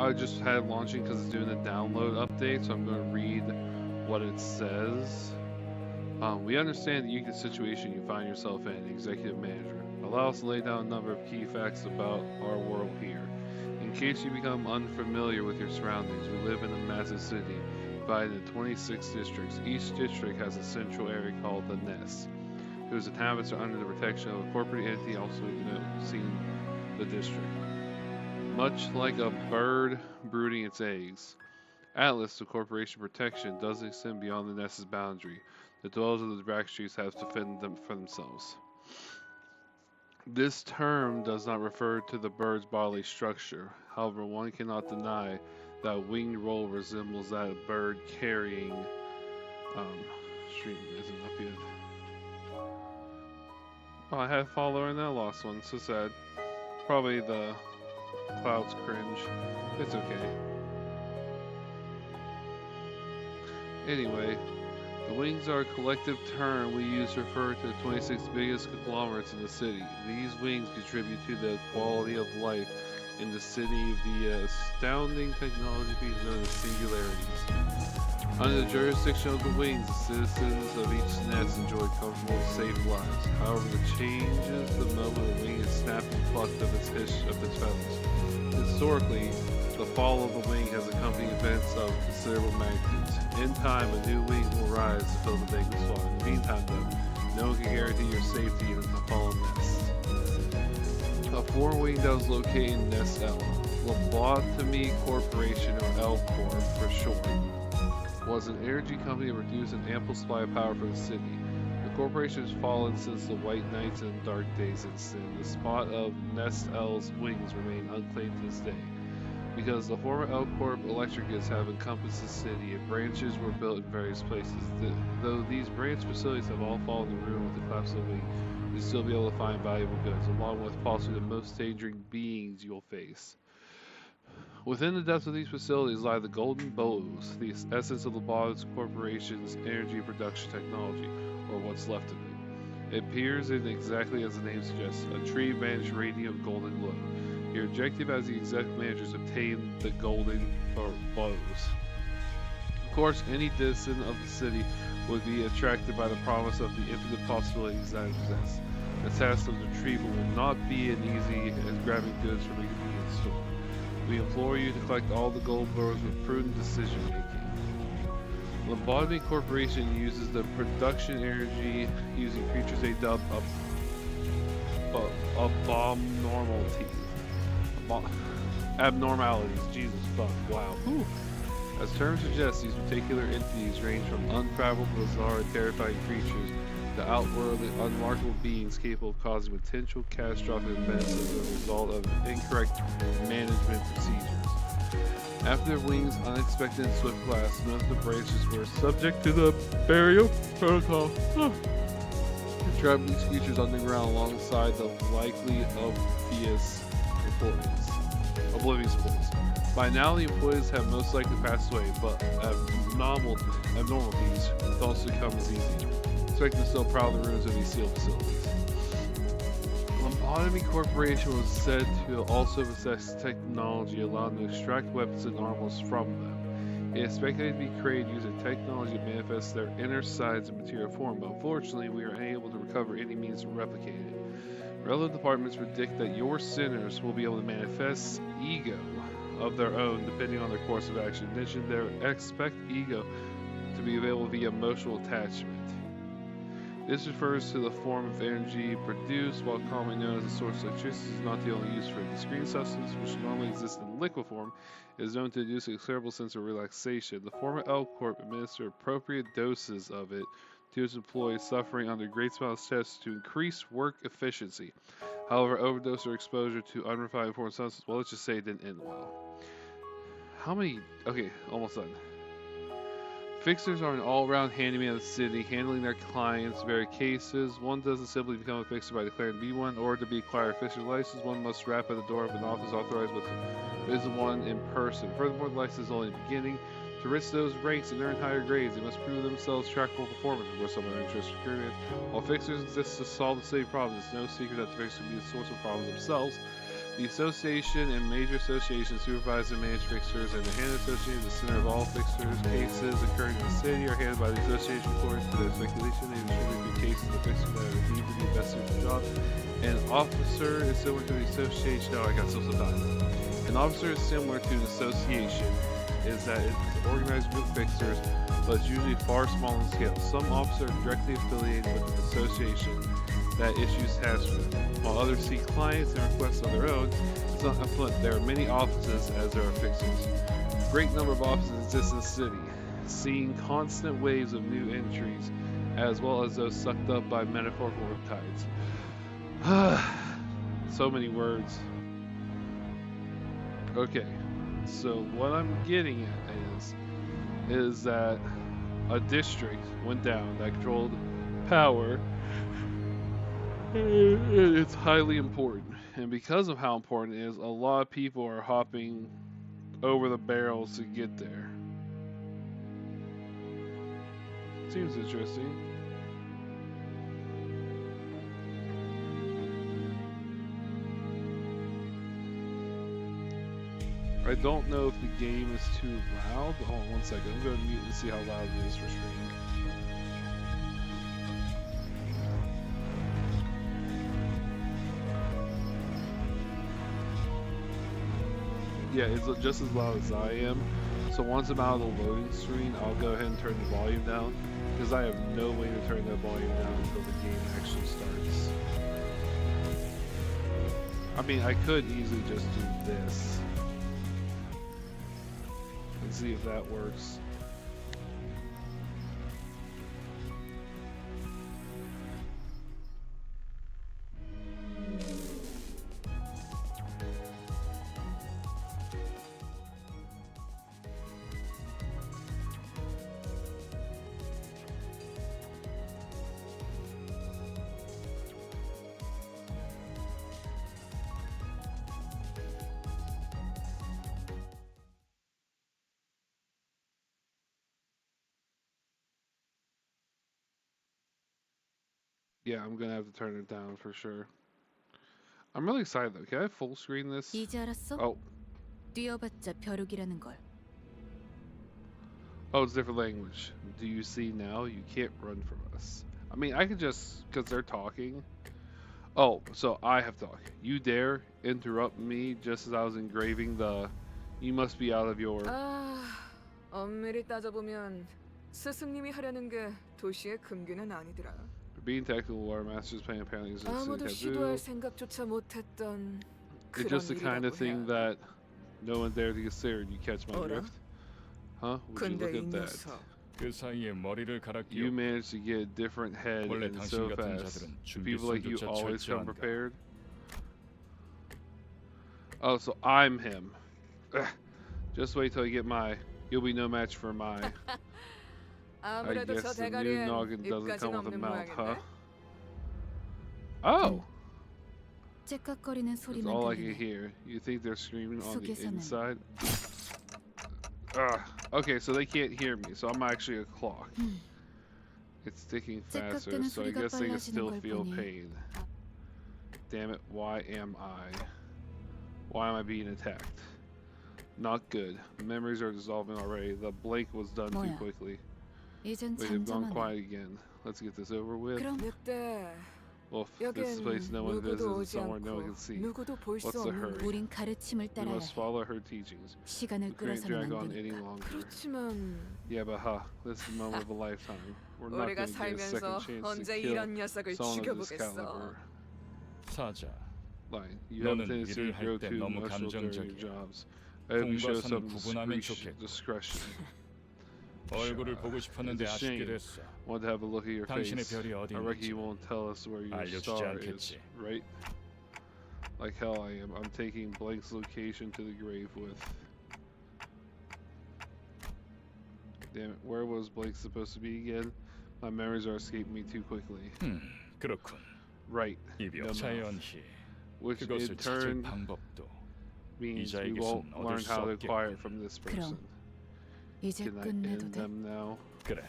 I just had it launching because it's doing a download update, so I'm going to read what it says. We understand the unique situation you find yourself in, Executive Manager. Allow us to lay down a number of key facts about our world here. In case you become unfamiliar with your surroundings, we live in a massive city divided into 26 districts. Each district has a central area called the Nest, whose inhabitants are under the protection of a corporate entity also seen the district. Much like a bird brooding its eggs, Atlas, the corporation protection, doesn't extend beyond the nest's boundary. The dwellers of the back streets have to fend them for themselves. This term does not refer to the bird's bodily structure. However, one cannot deny that a winged role resembles that of bird carrying. Stream isn't up yet. Oh, I had a follower and I lost one. So sad. Probably the clouds cringe. It's okay. Anyway, the wings are a collective term we use to refer to the 26 biggest conglomerates in the city. These wings contribute to the quality of life in the city via astounding technology features known as singularities. Under the jurisdiction of the wings, the citizens of each nest enjoy comfortable, safe lives. However, the changes the moment a wing is snapped and plucked of its feathers. Historically, the fall of the wing has accompanied events of considerable magnitude. In time, a new wing will rise to fill the vacant spot. In the meantime, though, no one can guarantee your safety in the fallen nest. A foreign wing that was located in Nest L. Lobotomy Corporation, or L Corp for short, was an energy company that produced an ample supply of power for the city. The corporation has fallen since the White Nights and Dark Days incident. The spot of Nest L's wings remain unclaimed to this day. Because the former L Corp electric grids have encompassed the city, and branches were built in various places. Though these branch facilities have all fallen to ruin with the collapse of the wing, you'll still be able to find valuable goods, along with possibly the most dangerous beings you'll face. Within the depths of these facilities lie the Golden Bolos, the essence of the Lobotomy Corporation's energy production technology, or what's left of it. It appears in exactly as the name suggests, a tree-vanished radiant golden glow. Your objective as the executive manager is to obtain the Golden Bolos. Of course, any citizen of the city would be attracted by the promise of the infinite possibilities that exist. The task of retrieval will not be as easy as grabbing goods from a convenience store. We implore you to collect all the gold boros with prudent decision making. Lobotomy Corporation uses the production energy using creatures they dub abnormalities. Jesus fuck, wow. Whew. As terms suggest, these particular entities range from untraveled, bizarre, and terrifying creatures to outworldly, unremarkable beings capable of causing potential catastrophic events as a result of incorrect management procedures. After the wing's unexpected and swift collapse, none of the branches were subject to the burial protocol. Trapping these creatures underground alongside the likely oblivious employees. By now, the employees have most likely passed away, but abnormalities don't also come as easy. Expect them to still prowl the ruins of these sealed facilities. Lobotomy Corporation was said to also possess technology allowing them to extract weapons and armors from them. It is speculated to be created using technology that manifests their inner sides in material form, but unfortunately we are unable to recover any means to replicate it. Relevant departments predict that your sinners will be able to manifest ego of their own depending on their course of action. In addition, they expect ego to be available via emotional attachment. This refers to the form of energy produced, while commonly known as a source of electricity, is not the only use for it. This green substance, which normally exists in liquid form, is known to induce a considerable sense of relaxation. The former L Corp administered appropriate doses of it to its employees suffering under great amount of stress to increase work efficiency. However, overdose or exposure to unrefined foreign substances, well, let's just say it didn't end well. How many? Okay, almost done. Fixers are an all-round handyman of the city, handling their clients' various cases. One doesn't simply become a fixer by declaring to be one, or to be acquired a fixer's license. One must rap at the door of an office authorized with is the one in person. Furthermore, the license is only the beginning. To reach those ranks and earn higher grades, they must prove themselves trackable performers, of course, some are interested in career. While fixers exist to solve the city problems, it's no secret that the fixers can be the source of problems themselves. The association and major associations supervise and manage fixtures, and the hand association is the center of all fixtures. Cases occurring in the city are handled by the association courts for their speculation. They distribute the cases of fixtures that are deemed to be invested in the job. An officer is similar to the association. Oh, I got social diamond. An officer is similar to the association, is that it's an organized group of fixers, but it's usually far smaller in scale. Some officers are directly affiliated with an association that issues tasks, while others see clients and requests on their own. It's not affluent. There are many offices as there are fixers. A great number of offices exist in the city, seeing constant waves of new entries, as well as those sucked up by metaphorical riptides. So many words. Okay, so what I'm getting at is that a district went down that controlled power. It's highly important, and because of how important it is, a lot of people are hopping over the barrels to get there. Seems interesting. I don't know if the game is too loud. Hold on one second. I'm going to mute and see how loud it is for streaming. Yeah, it's just as loud as I am. So once I'm out of the loading screen, I'll go ahead and turn the volume down, because I have no way to turn that volume down until the game actually starts. I mean, I could easily just do this and see if that works. Yeah, I'm gonna have to turn it down for sure. I'm really excited though. Can I full screen this? 이제 알았어? Oh, 뛰어봤자 벼룩이라는 걸. oh, it's different language. Do you see now? You can't run from us. I mean, I could just, because they're talking. Oh, so I have to talk. You dare interrupt me just as I was engraving the, you must be out of your. 엄밀히 따져보면 스승님이 하려는 게 도시의 금기는 아니더라. Being technical water masters playing apparently is 아무도 시도할 생각조차 못했던 It's 그런 just the kind of 일이라고 thing 해야. that no one dared to consider. You catch my 어라? drift? Huh? Would you 근데 look 이 at that? 녀석 그 사이에 머리를 You 갈았기요. managed to get a different head 원래 and 당신 so 같은 fast. 자들은 준비 People like you 수조차 always come 철저한가. prepared. Oh, so I'm him. Ugh. Just wait till you get my. You'll be no match for my. I 아무래도 저 guess the new 대가리엔 noggin doesn't 입까진 come with a 없는 mouth, huh? 모양인데. Oh, 째깍거리는 that's 소리만 all I can 들리네. hear. You think they're screaming on the 속에서는. inside? Okay, so they can't hear me, so I'm actually a clock. It's ticking faster, 째깍대는 so I 소리가 guess they can 빨라지는 still 걸 feel 보니. pain. Damn it, why am I? Why am I being attacked? Not good. Memories are dissolving already. The blink was done too 뭐야? quickly. 이젠 Wait, they've gone 잠잠하네. quiet again. Let's get this over with. 그럼 늑대. Well, if this is a 여긴 place no one visits 누구도 and 오지 somewhere no one 않고 can see. 누구도 볼 수 What's the 없는 hurry? 곳. 우린 가르침을 We 따라야 must 해. follow her teachings. 시간을 We can't 끌어서는 drag 안 on any 되니까. longer. 그렇지만 Yeah, but this is the moment of a lifetime. We're not 우리가 going to get a 살면서 second chance to 언제 kill 이런 녀석을 someone of this 죽여보겠어. caliber. 사자, Line. You have a 너는 tendency to 일을 grow 할 때 too 너무 emotional during your 감정적이야. jobs. I hope you 공과 show 사는 some 구분하면 좋겠고. discretion. 얼굴을 보고 싶었는데 It's a 아쉽게 shame. 됐어. Want to have a look at your 당신의 face. 별이 어디 I reckon 있는지 you won't tell us where your 알려주지 star is, 않겠지. right? Like hell I am. I'm taking Blank's location to the grave with. Damn it, where was Blank supposed to be again? My memories are escaping me too quickly. 그렇군. Right. 이병차의 연희. Which in 그것을 찾을 turn 방법도 means we 이자에게선 won't 얻을 learn 수 how to acquire 없겠군. it from this 그럼 person. 이제 Can I 끝내도 end 돼? them now? 그래.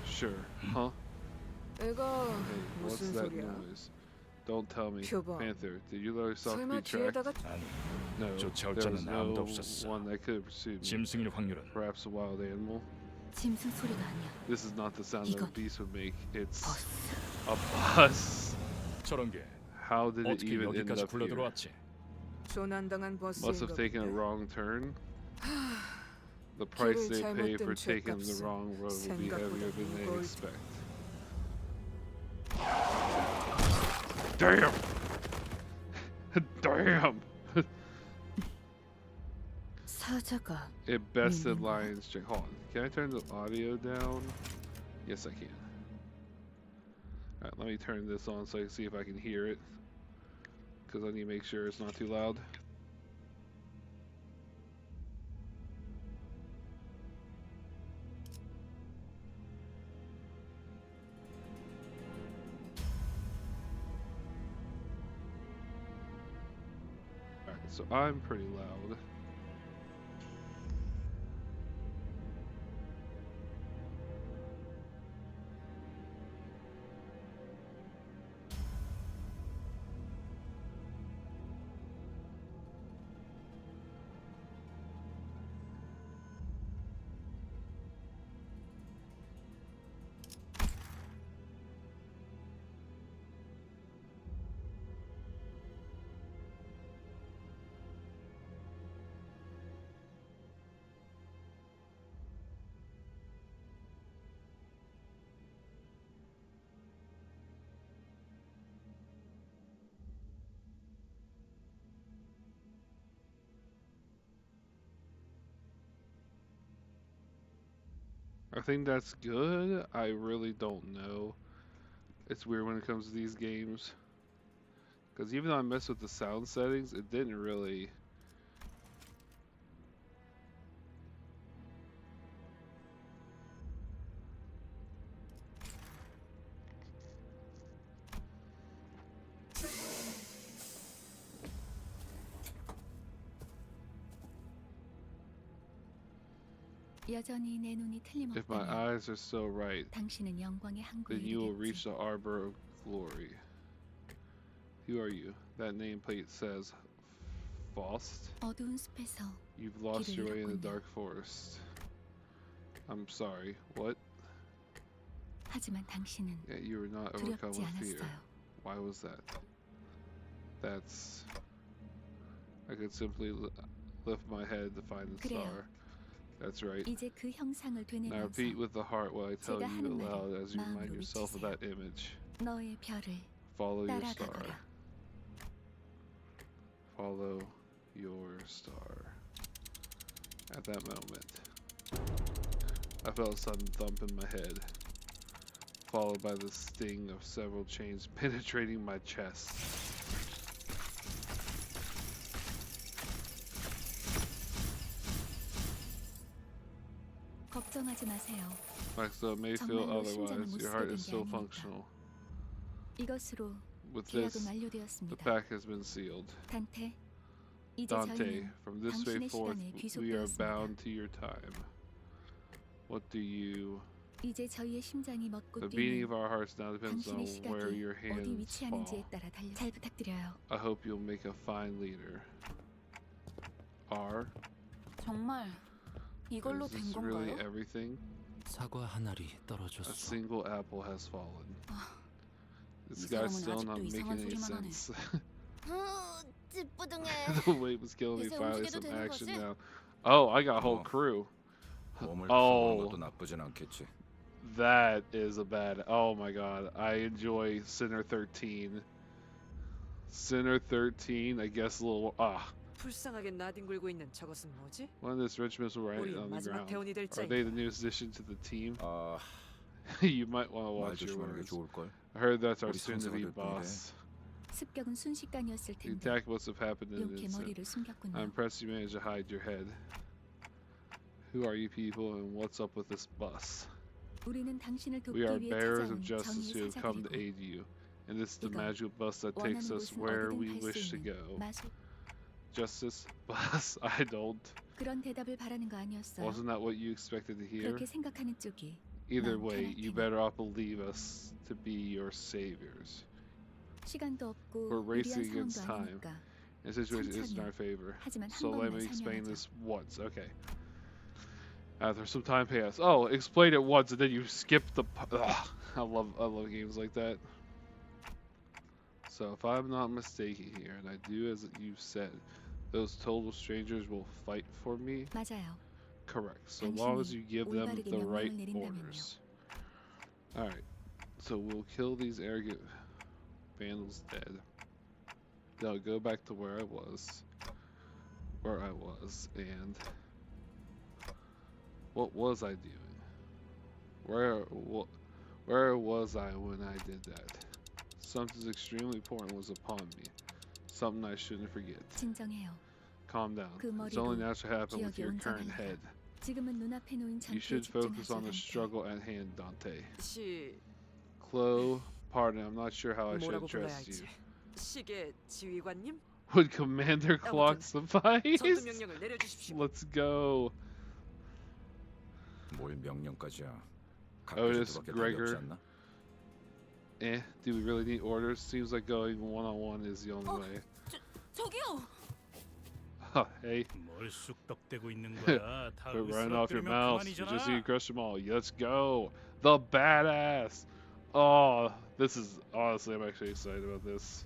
Sure. Huh? 이거 Hey, what's 무슨 that 소리야? noise? Don't tell me. 표범. Panther, did you let yourself 설마 be tracked? 뒤에다가 아니, No, 쫓아올 there was 자는 아무도 no 없었어. one that could have pursued me. 짐승일 확률은 Perhaps a wild animal. 짐승 소리가 아니야. This is not the sound that a 이건 beast would make. It's 버스. a bus. 저런 게 How did it 어떻게 even end 여기까지 up here? 굴러들어왔지? 조난당한 Must 버스인가 have taken a 보네. wrong turn. The price they 길을 pay 잘못 for 든 taking the 죗값은 wrong road will be heavier than they 생각보다 expect. Damn! Damn! 사자가 It bested Mm. Lion's Jack. Hold on. Can I turn the audio down? Yes, I can. Alright, let me turn this on so I can see if I can hear it. Because I need to make sure it's not too loud. Alright, so I'm pretty loud. I think that's good. I really don't know. It's weird when it comes to these games. Because even though I messed with the sound settings, it didn't really... 여전히 내 눈이 If my 틀림없다면 eyes are still right, 당신은 영광의 항구에 then you will reach 이르겠지. the Arbor of Glory. Who are you? That nameplate says Faust. 어두운 숲에서 You've lost your way in the 잃었군요. dark forest. I'm sorry. What? 하지만 당신은 Yeah, you were not overcome 두렵지 with fear. 않았어요. Why was that? That's... I could simply lift my head to find the 그래요. star. That's right. 이제 그 형상을 Now repeat 되뇌면서 with the heart what I tell 제가 you 하는 말을 aloud as you remind 마음으로 yourself of 외치세요. that image. 너의 별을 Follow your star. 따라가거라. Follow your star. At that moment, I felt a sudden thump in my head, followed by the sting of several chains penetrating my chest. 걱정하지 마세요. Like so it may feel 정말로 심장은 otherwise, 못 your heart 쓰게 is 된 게 still 아니니까. functional. 이것으로 With 계약은 this, the 완료되었습니다. pact has been sealed. 단테, 이제 Dante, 저희는 from this day 당신의 forth, 시간에 we are 귀속되었습니다. bound to your time. What do you... 이제 저희의 심장이 먹고 The beating of 뛰는 our hearts now depends on 당신의 where 시각이 your 어디 hands 위치하는지에 fall. 따라 달려. 잘 부탁드려요. I hope you'll make a fine leader. R? 정말 이걸로 Is 된 this really 건가요? everything? 사과 한 알이 A 떨어졌어. single apple has fallen. This 이 guy's 사람은 still not 아직도 making 이상한 any 소리만 하네. sense. 찌뿌둥해. The weight was killing me. 이제 Finally, 움직여도 some 되는 action 거지? now. Oh, I got a whole 어. crew. 몸을 Oh. 써보는 것도 나쁘진 않겠지. That is a bad. Oh my god. I enjoy Sinner 13. Sinner 13, I guess a little. 불쌍하게 나뒹굴고 있는 저것은 뭐지? One of this rich missile right 우리 on the 마지막 ground. 대원이 될 Are they the 자인가? newest addition to the team? 아, You might want to 말 watch your 조심하는 게 words. 좋을 걸. I heard that's our 우리 soon-to-be 상사가 될 boss. 습격은 순식간이었을 The 텐데 attack must have happened in an 이렇게 instant. 머리를 숨겼군요. I'm impressed you managed to hide your head. Who are you people and what's up with this bus? 우리는 당신을 돕기 We are 위해 bearers of 찾아온 justice who 정의의 have come to 사자들이고 aid you. And this is the 이건 magical bus that takes 원하는 us 곳은 where 어디든 we 갈 수 wish to 있는 go. 마술. Justice? Bus? I don't. 그런 대답을 바라는 거 아니었어요. Wasn't that what you expected to hear? 그렇게 생각하는 쪽이 Either 난 way, 편할 you 테니. better off believe us to be your saviors. 시간도 없고 We're racing 유리한 against 상황도 time. 아니니까. And the situation isn't in our 천천히. favor. 하지만 한 So let 번만 me explain 설명하자. this once. Okay. After some time passed. Oh, explain it once and then you skip the. Ugh, I love games like that. So if I'm not mistaken here, and I do as you said, those total strangers will fight for me. 맞아요. Correct. So long as you give them 올바르게 the right 명령을 내린다면요. orders. All right. So we'll kill these arrogant vandals dead. Now go back to where I was. And what was I doing? Where was I when I did that? Something extremely important was upon me. Something I shouldn't forget. 진정해요. Calm down. 그 It's only 머리로 natural to happen with 기억이 your current 온전하니까. head. 지금은 눈앞에 놓인 You 전투에 should focus on the 집중하자. struggle at hand, Dante. 시 Chloe, pardon, I'm not sure how I should 뭐라고 불러야 address you. 할지. 시계 지휘관님, Would Commander Clock suffice? 전투 명령을 내려주십시오. Let's go. 뭘 명령까지야. Otis, 각도수밖에 답이 Gregor. 없지 않나? Do we really need orders? Seems like going one-on-one is the only way. 저기요. Huh, hey, 뭘 쑥덕대고 있는 거야? 다 quit running off your 으스러뜨리면 mouth. You just need to 그만이잖아. crush them all. Let's go. The badass. Oh, this is honestly, I'm actually excited about this.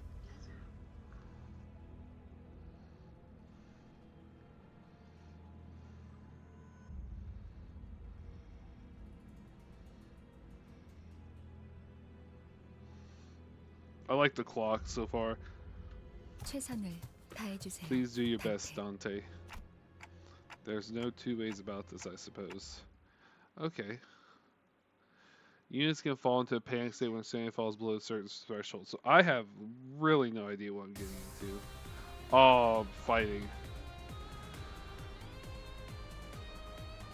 I like the clock so far. 최선을 다해주세요. Please do your best, Dante. Dante. There's no two ways about this, I suppose. Okay. Units can fall into a panic state when standing falls below a certain threshold. So I have really no idea what I'm getting into. Oh, fighting.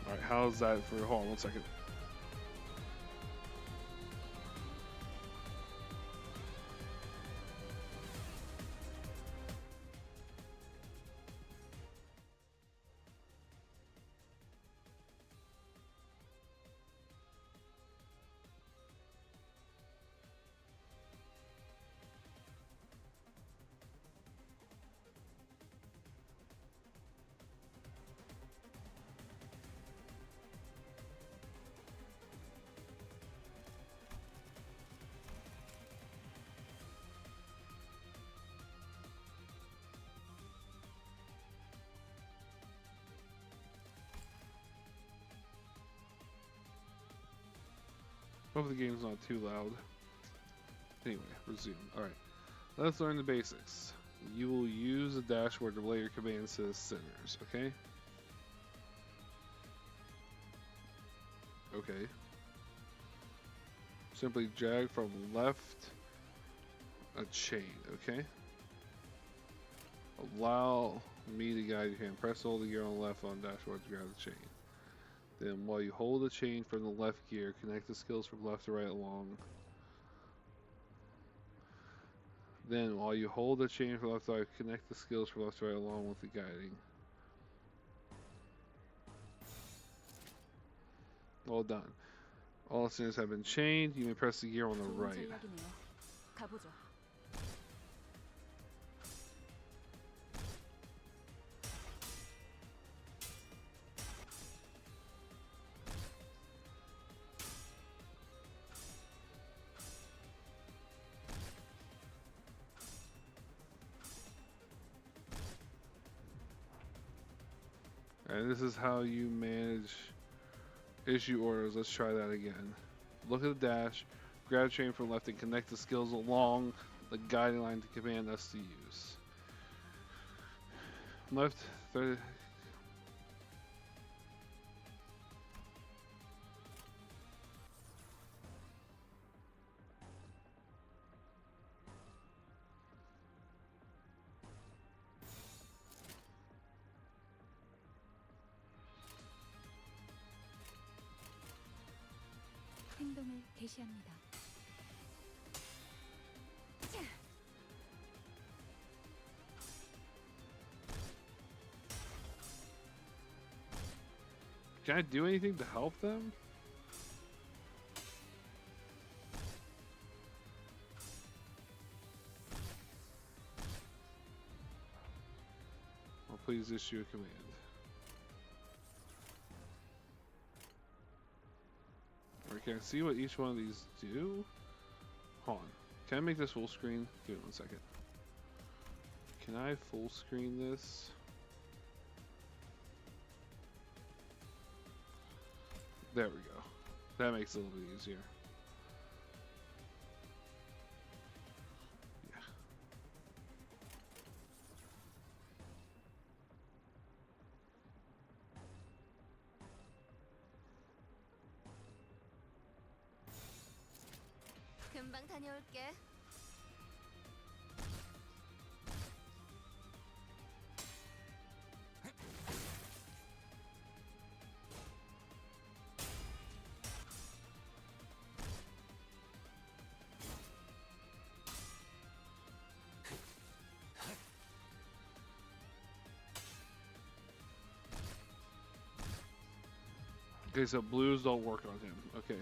Alright, how's that for... Hold on 1 second. Hope the game's not too loud. Anyway, resume. Alright. Let's learn the basics. You will use the dashboard to relay your commands to the centers, okay? Okay. Simply drag from left a chain, okay? Allow me to guide your hand. Press hold the gear on the left on the dashboard to grab the chain. Then while you hold the chain from the left gear, connect the skills from left to right along. Then while you hold the chain from left to right, connect the skills from left to right along with the guiding. All done. All centers have been chained. You may press the gear on the right. 가보죠. And this is how you manage issue orders. Let's try that again. Look at the dash, grab a chain from left and connect the skills along the guiding line to command us to use. Left, third. 행동을 개시합니다. Can I do anything to help them? please issue a command. Or can I see what each one of these do? Hold on. Can I make this full screen? Give me 1 second. Can I full screen this? There we go. That makes it a little bit easier. Yeah. 금방 다녀올게. Okay, so blues don't work on him. Okay.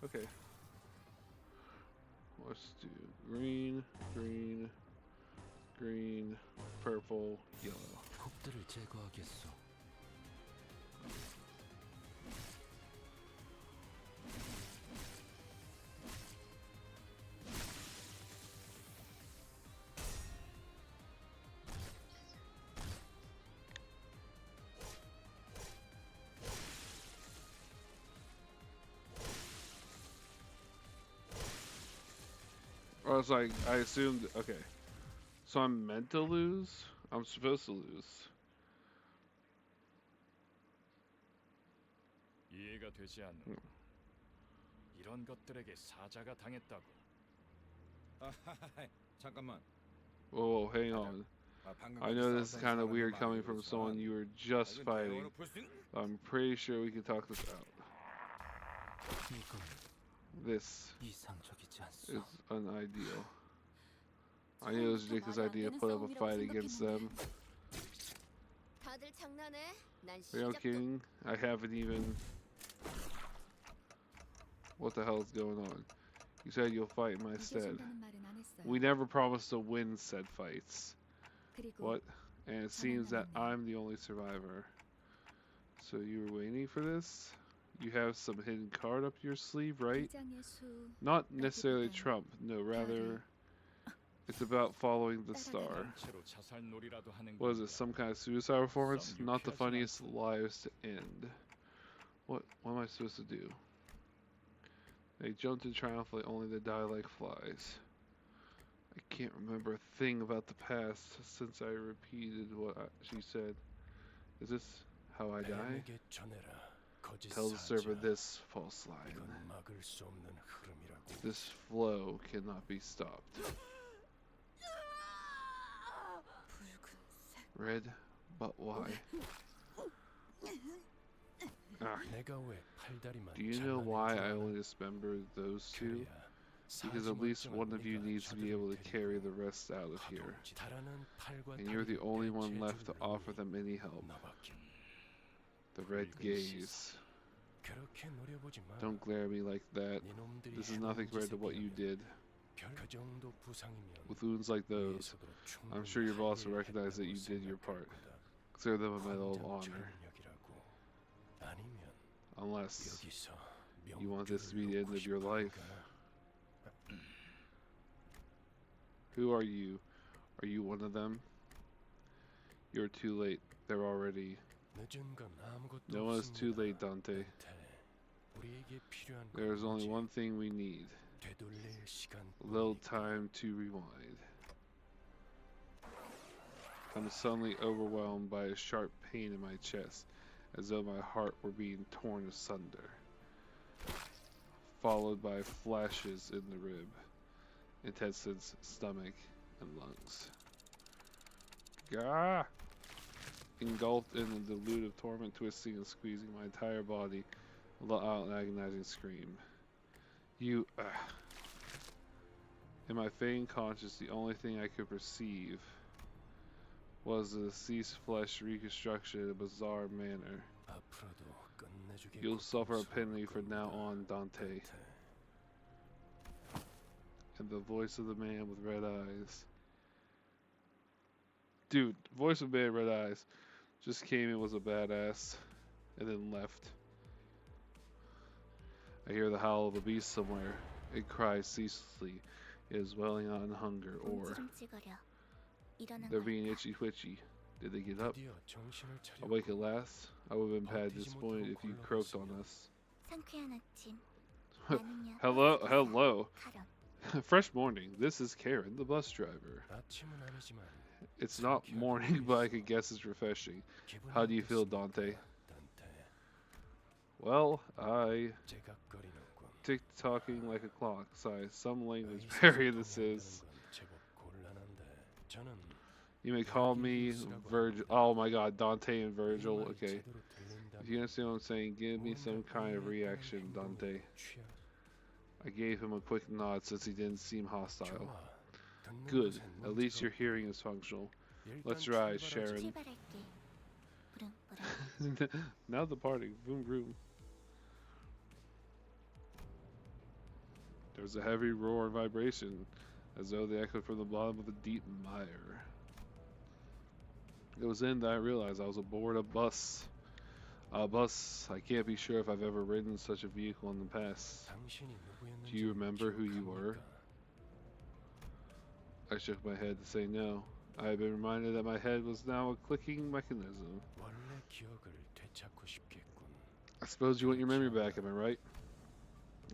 Okay. Let's do green, green, green, purple, yellow. 폭들을 제거하겠어. I was like, I assumed, okay. So I'm meant to lose? I'm supposed to lose. 이해가 되지 않는. 이런 것들에게 사자가 당했다고. 잠깐만. Whoa, hang on. I know this is kind of weird coming from someone you were just fighting. I'm pretty sure we can talk this out. This is unideal. I knew it was Jacob's idea to put up a fight against them. 다들 장난해? 난 Are you kidding? I haven't even... What the hell is going on? You said you'll fight in my stead. We never promised to win said fights. What? And it seems that I'm the only survivor. So you were waiting for this? You have some hidden card up your sleeve, right? Not necessarily Trump. No, rather... It's about following the star. 단체로 자살놀이라도 하는 What is it, 건가? some kind of suicide performance? Not the funniest lives to end. What am I supposed to do? They jumped in triumphantly only to die like flies. I can't remember a thing about the past since I repeated what she said. Is this how I die? 뱀에게 전해라. 거짓 Tell the server 사자. this false line. 이건 막을 수 없는 흐름이라고. This flow cannot be stopped. Red, but why? Ah, 내가 왜 팔다리만 do you know 잘라낸 why 줄 I 알아? only dismembered those two? 그래야 Because at least 사지 one of you 멀쩡한 needs to be 네가 able to 저들을 carry the 데리고 rest out of here. 가둬오지. 달아난 팔과 And you're the 다리를 only one 대체해 left to 줄 offer 놈이 them any help. 너밖에. The red 붉은 gaze. 그렇게 노려보지 마. Don't glare at me like that. 네 놈들이 This is 해놓은 nothing compared to what you 짓이라면 did. 그 정도 부상이면 With wounds like those, 위에서도 I'm 충분히 sure your boss will 할 recognize that 일이 you did your 있다고 part. 생각할 거다. Consider them a medal of 권장 honor. 전력이라고. 아니면 Unless 여기서 you want this to be the 명줄을 end 놓고 of your 싶어 life. 하는가? Who are you? Are you one of them? You're too late. They're already... 늦은 건 아무것도 No one is too 없습니다. late, Dante. 우리에게 필요한 건 There is only 오직 one thing we need. 되돌릴 A little 시간뿐이니까. time to rewind. I'm suddenly overwhelmed by a sharp pain in my chest, as though my heart were being torn asunder, followed by flashes in the rib, intestines, stomach, and lungs. Gah! Engulfed in a delude of torment, twisting and squeezing my entire body, let out an agonizing scream. You, In my faint conscience, the only thing I could perceive was the deceased flesh reconstruction in a bizarre manner. 앞으로도 끝내주게 You'll suffer a 고통스러울 penalty from now 겁니다. on, Dante. And the voice of the man with red eyes. Dude, voice of man, red eyes. Just came in, was a badass, and then left. I hear the howl of a beast somewhere. It cries ceaselessly. It is welling on hunger, or 움찔움찔거려. 일어난 they're 걸까? being itchy twitchy. Did they get up? 드디어 정신을 차려. Awake at last? I would have been bad disappointed if you croaked on us. 상쾌한 아침. 나는야 Hello, 버스에서 hello. 카런. Fresh morning. This is Karen, the bus driver. 아침은 아니지만 It's not morning, but I could guess it's refreshing. 기분이 How do you feel, 어떻습니까, Dante? 단테. Well, I 제각거리는군. tick-tocking like a clock. Sigh. Some language 의사소통이 barrier this 한다는 is. 건 제법 곤란한데 저는 You may call me Virgil. Oh my God, Dante and Virgil. 이 말이 Okay. 제대로 들린다면 If you understand what I'm saying, give me some kind of reaction, Dante. I gave him a quick nod since he didn't seem hostile. Good. At least your hearing is functional. Let's rise, Sharon. 출발할게. 부릉부릉. Now departing. Vroom vroom. There's a heavy roar and vibration, as though they echoed from the bottom of a deep mire. It was then that I realized I was aboard a bus. A bus. I can't be sure if I've ever ridden such a vehicle in the past. Do you remember who you were? I shook my head to say no. I had been reminded that my head was now a clicking mechanism. 원래 기억을 되찾고 싶겠군. I suppose you want your memory back, am I right?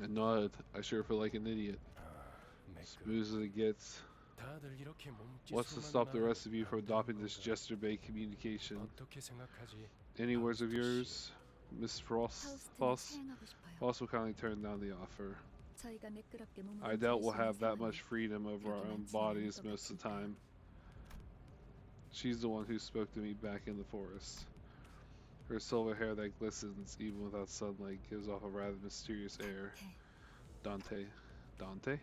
I nodded. I sure feel like an idiot. Smooth as it gets. 다들 이렇게 몸짓으로만 What's to stop the 말하면 rest of you from 안 되는 adopting this 건가? gesture-based communication? 어떻게 생각하지? Any words of yours, Miss Frost? 하우스턴을 Frost? 사용하고 싶어요. Frost will kindly turn down the offer. 저희가 매끄럽게 몸을 I doubt we'll 움직일 수 있는 have that 상황이 much freedom over our own bodies most of the time. She's the one who spoke to me back in the forest. Her silver hair that glistens even without sunlight gives off a rather mysterious air. Dante. Dante?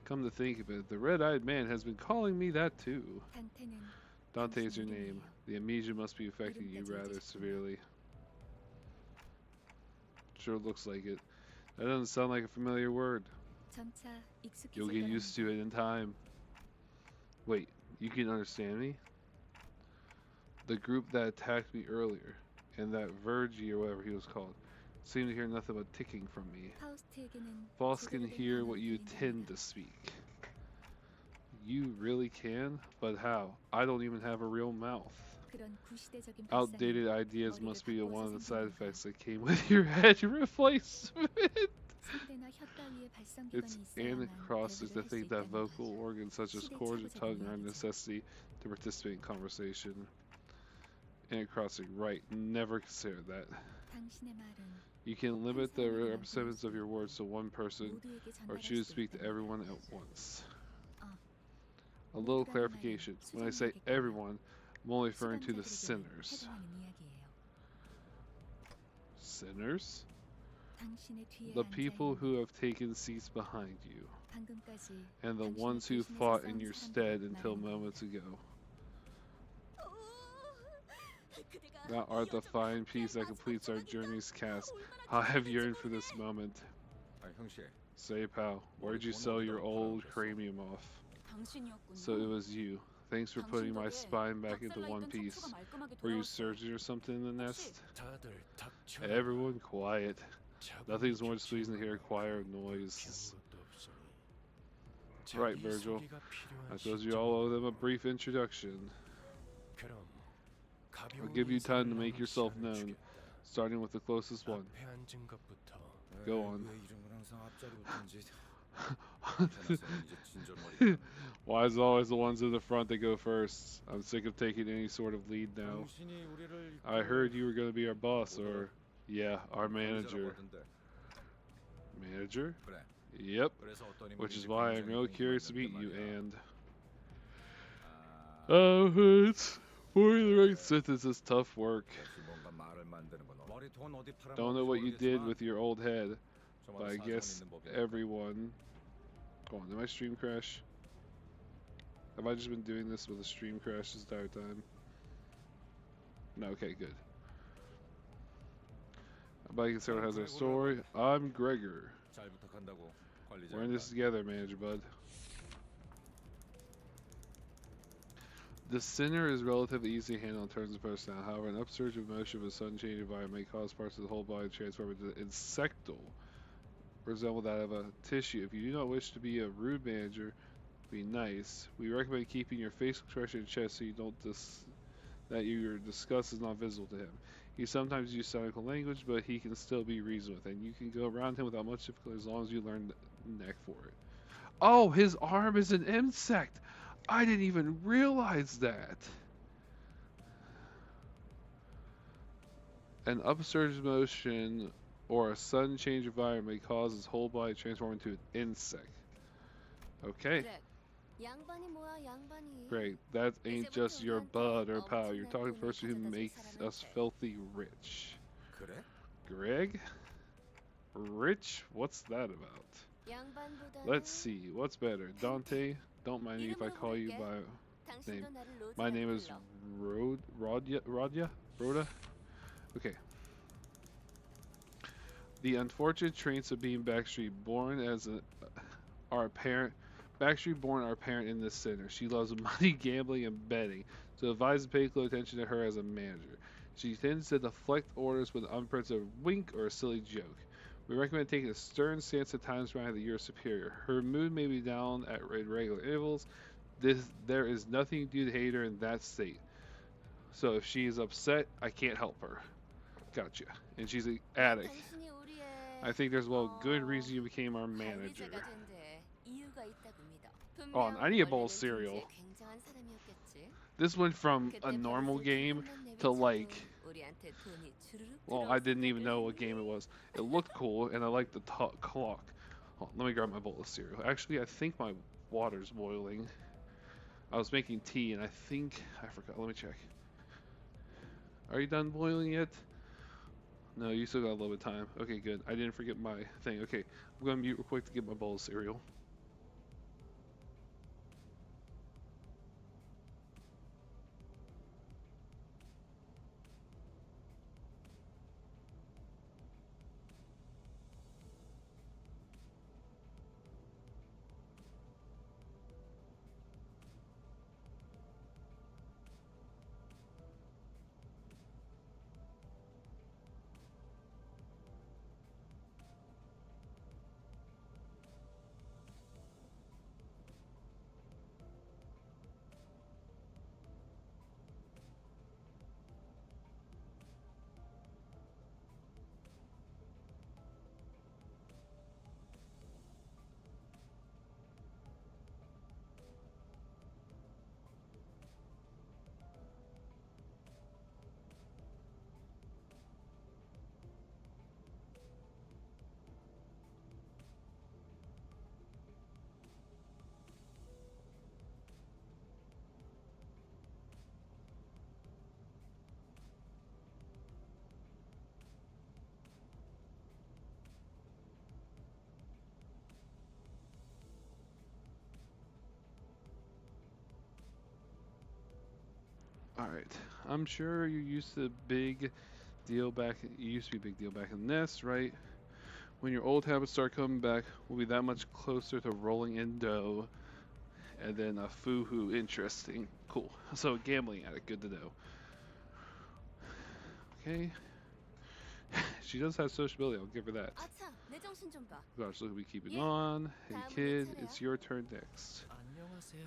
Come to think of it, the red-eyed man has been calling me that too. 단테는 Dante is your name. The amnesia must be affecting you rather severely. Sure looks like it. That doesn't sound like a familiar word. 점차 익숙해질 You'll get 거라는 used to it in time. Wait, you can understand me? The group that attacked me earlier, and that Virgie or whatever he was called, seemed to hear nothing but ticking from me. 파우스트에게는 Boss can 제대로 된 hear what 언어를 you 들린답니다. tend to speak. You really can? But how? I don't even have a real mouth. 그런 구시대적인 Outdated 발상은 ideas 머리를 must be 바꿔서 one of the side 생각하는 effects that came with your head replacement. 손대나 혀 따위의 발성기관이 It's 있어야만 anacrostic to 대화를 할수 think that 있다는 vocal 거죠. organs such as cords or tongue are a necessity to participate in conversation. Anacrostic, right. Never considered that. 당신의 말은 You can limit the representatives of your words to one person 모두에게 or 전달할 choose to 수 speak to 있다는 everyone 거죠. at once. 어, A little 모두라는 clarification. 말은 When I say 수정하겠군요. everyone, I'm only referring to the 수감자들에게 sinners. 해당하는 이야기예요. Sinners? 당신의 뒤에 The 앉아 people 있는 who have taken seats behind you, 방금까지 and the 당신의 ones who 대신해서 fought 싸운 in your 사람들을 stead until 말하는 moments ago. 그대가 Thou art the fine piece that completes our journey's cast. How I have yearned for this moment. 아 형씨, Say, pal, where'd you sell your old cranium off? 당신이었군요. So it was you. Thanks for putting my spine back into one piece. Were you surgeon or something in the nest? 다들 닥쳐. Everyone quiet. 자고 Nothing's more 있지. displeasing to hear a choir of noise. 아무것도 없으니. Right, 자기 Virgil. 소개가 필요한 I suppose you all owe them a brief introduction. 그럼 I'll give you time to make 가벼운 yourself 시간을 known, 주겠다. starting with the closest one. 앞에 앉은 것부터 Go on. 왜 이름을 항상 앞자리로 던지? 이제 진절머리. Why is it always the ones in the front that go first? I'm sick of taking any sort of lead now. 당신이 우리를 I heard you were going to be our boss, or, yeah, our manager. Manager? 그래. Yep. 그래서 어떤 Which is 인물인지 why I'm 굉장히 real curious to meet 궁금했는데 you, 말이야. and... 아, It's... Forming the right sentence is tough work. 역시 뭔가 말을 만드는 건 머리 돈 어디 팔아 Don't know what you did with your old head, 저마다 but I 사정은 guess 있는 법이야. everyone... Go on, did my stream crash? Have I just been doing this with a stream crash this entire time? No, okay, good. Everybody can has their story. I'm Gregor. 잘 부탁한다고 We're in this 관리자. together, manager bud. The sinner is relatively easy to handle in terms of personality. However, an upsurge of emotion of a sudden change of environment may cause parts of the whole body to transform into insectal, resemble that of a tissue. If you do not wish to be a rude manager, be nice. We recommend keeping your facial expression in check so you don't that your disgust is not visible to him. He sometimes uses cynical language, but he can still be reasoned with, and you can go around him without much difficulty as long as you learn the knack for it. Oh, his arm is an insect! I didn't even realize that! An upsurge motion or a sudden change of environment may cause his whole body to transform into an insect. Okay. 양반이 뭐야, 양반이. Great. That ain't just your bud or pal. You're talking to the person who makes us filthy rich. 그래? Greg? Rich? What's that about? 양반보다는 Let's see. What's better? Dante? Don't mind me if I call you by name. 당신도 나를 My 로즈라 name is 불러. Rhoda? Okay. The unfortunate traits of being Backstreet born as our parent. Backstreet born our parent in this center. She loves money, gambling, and betting, so advise to pay close attention to her as a manager. She tends to deflect orders with an unprecedented wink or a silly joke. We recommend taking a stern stance at times reminding that you're superior. Her mood may be down at regular intervals. There is nothing you do to hate her in that state. So if she is upset, I can't help her. Gotcha. And she's an addict. 당신이 우리의 I think there's good reason you became our manager. 관리자가 된 데 이유가 있다고 믿어. Oh, 분명 I need a bowl of 원래는 cereal. 경제에 굉장한 사람이었겠지. This went from a 그때 normal 버릇을 game 조금만 to 내비쳐도 like, 우리한테 돈이 주르륵 well, I didn't even 들어왔을 know 거거든. what game it was. It looked cool, and I liked the clock. Hold on, let me grab my bowl of cereal. Actually, I think my water's boiling. I was making tea, and I forgot. Let me check. Are you done boiling yet? No, you still got a little bit of time. Okay, good. I didn't forget my thing. Okay, I'm gonna mute real quick to get my bowl of cereal. Alright, I'm sure you used to be a big deal back in this, right? When your old habits start coming back, we'll be that much closer to rolling in dough. And then a foo-hoo, interesting. Cool. So gambling addict, good to know. Okay. She does have sociability, I'll give her that. 아차, 내 정신 좀 봐. Gosh, look at me keeping Yeah. on. Hey 다음은 kid, 내 차례야. it's your turn next. 안녕하세요.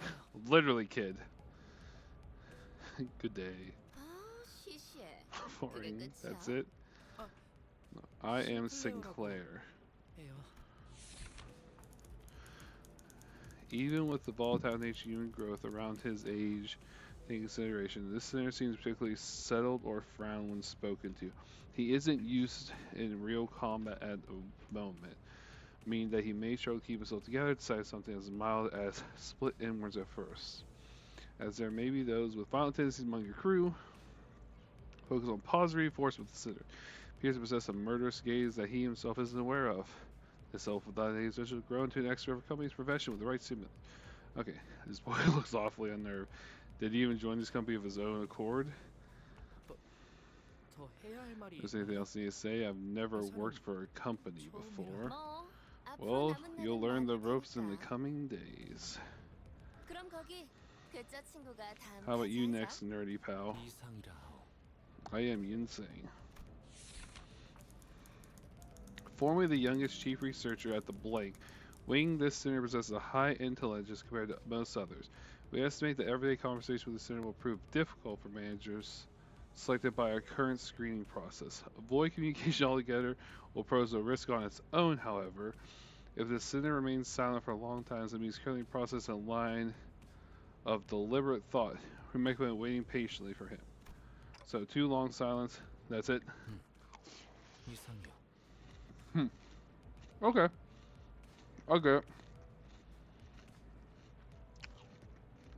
Literally kid. Good day. 아, 시시해. Boring. 끝이야? That's it. 아, No, I am 시플레어라고. Sinclair. 해요. Even with the volatile nature of human growth around his age, in consideration, this sinner seems particularly settled or frowned when spoken to. He isn't used in real combat at the moment, meaning that he may struggle to keep himself together, decide something as mild as split inwards at first. As there may be those with violent tendencies among your crew, focus on positive reinforcement with the sinner. Appears to possess a murderous gaze that he himself isn't aware of. This self-without age will grow into an expert for company's profession with the right stimulant. Okay, this boy looks awfully unnerved. Did he even join this company of his own accord? 더 해야 할 말이 Is there anything else you need to say? I've never worked for a company before. 뭐, 앞으로 Well, 남은 you'll 날은 learn the 많을 ropes in the 테니까. coming days. 그럼 거기 괴짜 친구가 다음 How about you 타자이자. next, nerdy pal? 이상이라 하오. I am Yinsei. Formerly the youngest chief researcher at the Blank, Wing, this center possesses a high intellect as compared to most others. We estimate that everyday conversation with the center will prove difficult for managers selected by our current screening process. Avoid communication altogether will pose a risk on its own, however. If the center remains silent for a long time, it means currently processing a line of deliberate thought. We recommend waiting patiently for him. So, too long silence. That's it. 이상이야. Okay. Okay.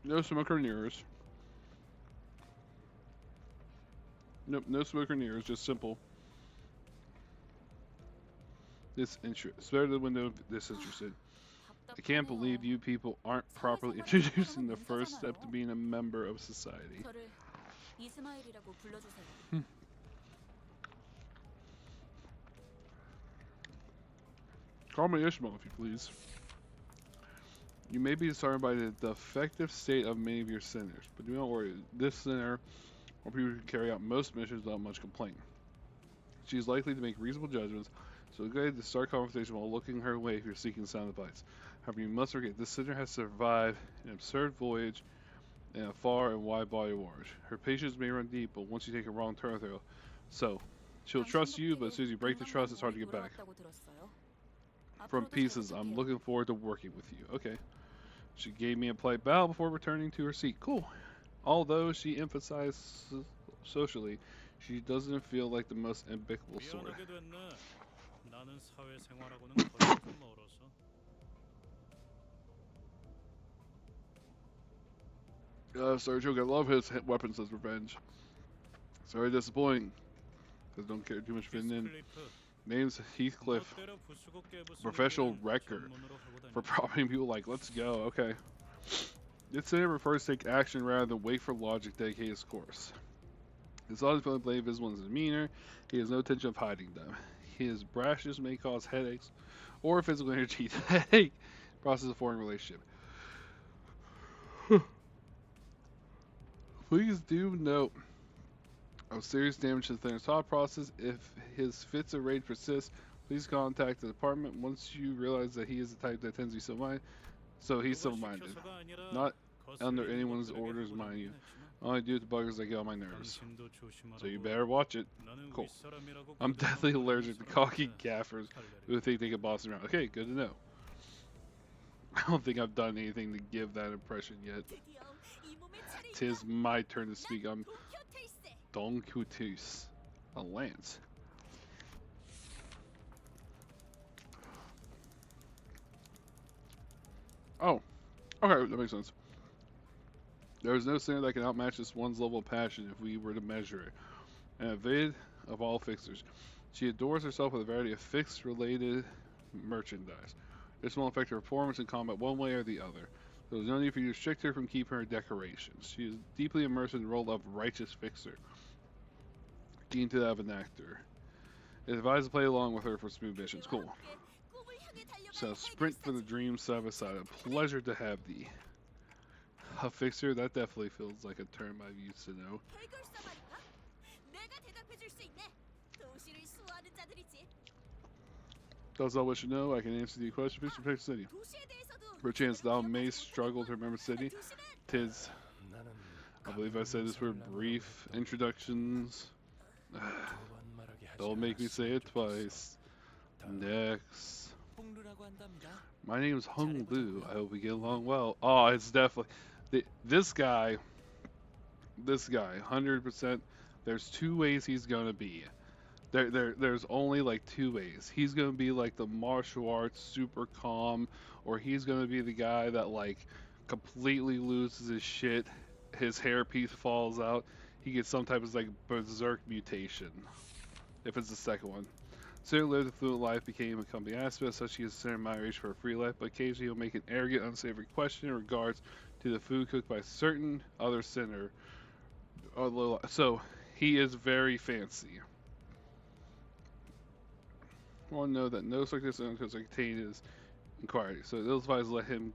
No smoker near us. Nope, no smoker near us. Just simple. Spare the window disinterested. I can't believe you people aren't properly introduced in the first step to being a member of society. 저를 이스마일이라고 불러주세요. Call me Ishmael, if you please. You may be disheartened by the defective state of many of your centers, but do not worry. This center will people can carry out most missions without much complaint. She is likely to make reasonable judgments, so go ahead to start conversation while looking her way if you're seeking sound advice. However, you must forget this center has survived an absurd voyage in a far and wide body of water. Her patience may run deep, but once you take a wrong turn with her, so she'll trust you, but as soon as you break the trust, it's hard to get back. From pieces, I'm looking forward to working with you. Okay. She gave me a polite bow before returning to her seat. Cool. Although she emphasized socially, she doesn't feel like the most amicable sort. 미안하게 됐네. 나는 사회생활하고는 거리가 좀 멀어서. Sergeant Hook, I love his weapons as revenge. Sorry, disappointing. Because don't care too much fitting in. 디스클리프, Name's Heathcliff. 멋대로 부수고 깨부수는 Professional 일은 wrecker. 전문으로 하고 For 다니지. propping people like, let's go. Okay. This center prefers to take action rather than wait for logic to dedicate its course. His thoughts are plainly visible in his demeanor. He has no intention of hiding them. His brashness may cause headaches or physical energy to headache process of foreign relationship. Please do note of serious damage to the center's thought process. If his fits of rage persist, please contact the department once you realize that he is the type that tends to be so-minded. So he's 누가 so-minded. 시켜서가 아니라 Not under 거슬리는 anyone's 것들에게 orders, 보고는 mind you. 했지만 I only do it to buggers that get on my nerves. 당신도 조심하라고. So you better watch it. 나는 Cool. 윗사람이라고 I'm 고대하는 definitely 사람이 allergic to 있어라. cocky gaffers 칼날이. who think they can boss around. Okay, good to know. I don't think I've done anything to give that impression yet. 드디어 이 몸의 차례이다. Tis my turn to speak. I'm 도쿄테이스. Don Quixote, a lance. Oh, okay, that makes sense. There is no center that can outmatch this one's level of passion if we were to measure it. And a vid of all fixers. She adores herself with a variety of fixed-related merchandise. This will affect her performance in combat one way or the other. There is no need for you to restrict her from keeping her decorations. She is deeply immersed in the role of righteous fixer, keen to that of an actor. It is advised to play along with her for smooth missions. Cool. 꿈을 향해 달려가는 So, sprint for the dream side by side. A pleasure to have thee. A fixer, that definitely feels like a term I've used to know. 해결사 말인가? 내가 대답해줄 수 있네. 도시를 수호하는 자들이지. That's all what you know. I can answer the question. Please protect the city. 도시에 대해서도 Perchance thou mayst struggle to remember the city. 도시는 Tis, 나는 I believe I said this were brief introductions. 두번 말하게 하지 Don't make me say it 않았으면 twice. 좋겠어. Next. 홍루라고 한답니다. My name's Hung Lu. I hope we get along well. Oh, it's definitely this guy. This guy, 100%. There's two ways he's gonna be. There's only like two ways. He's gonna be like the martial arts super calm, or he's gonna be the guy that like completely loses his shit. His hairpiece falls out. He gets some type of like berserk mutation. If it's the second one. Sarah lived a fluent life, became a company aspect, such he is centered admiration for a free life, but occasionally he'll make an arrogant, unsavory question in regards to the food cooked by a certain other sinner. So he is very fancy. I want to know that no circus contained his inquiry. So those advised let him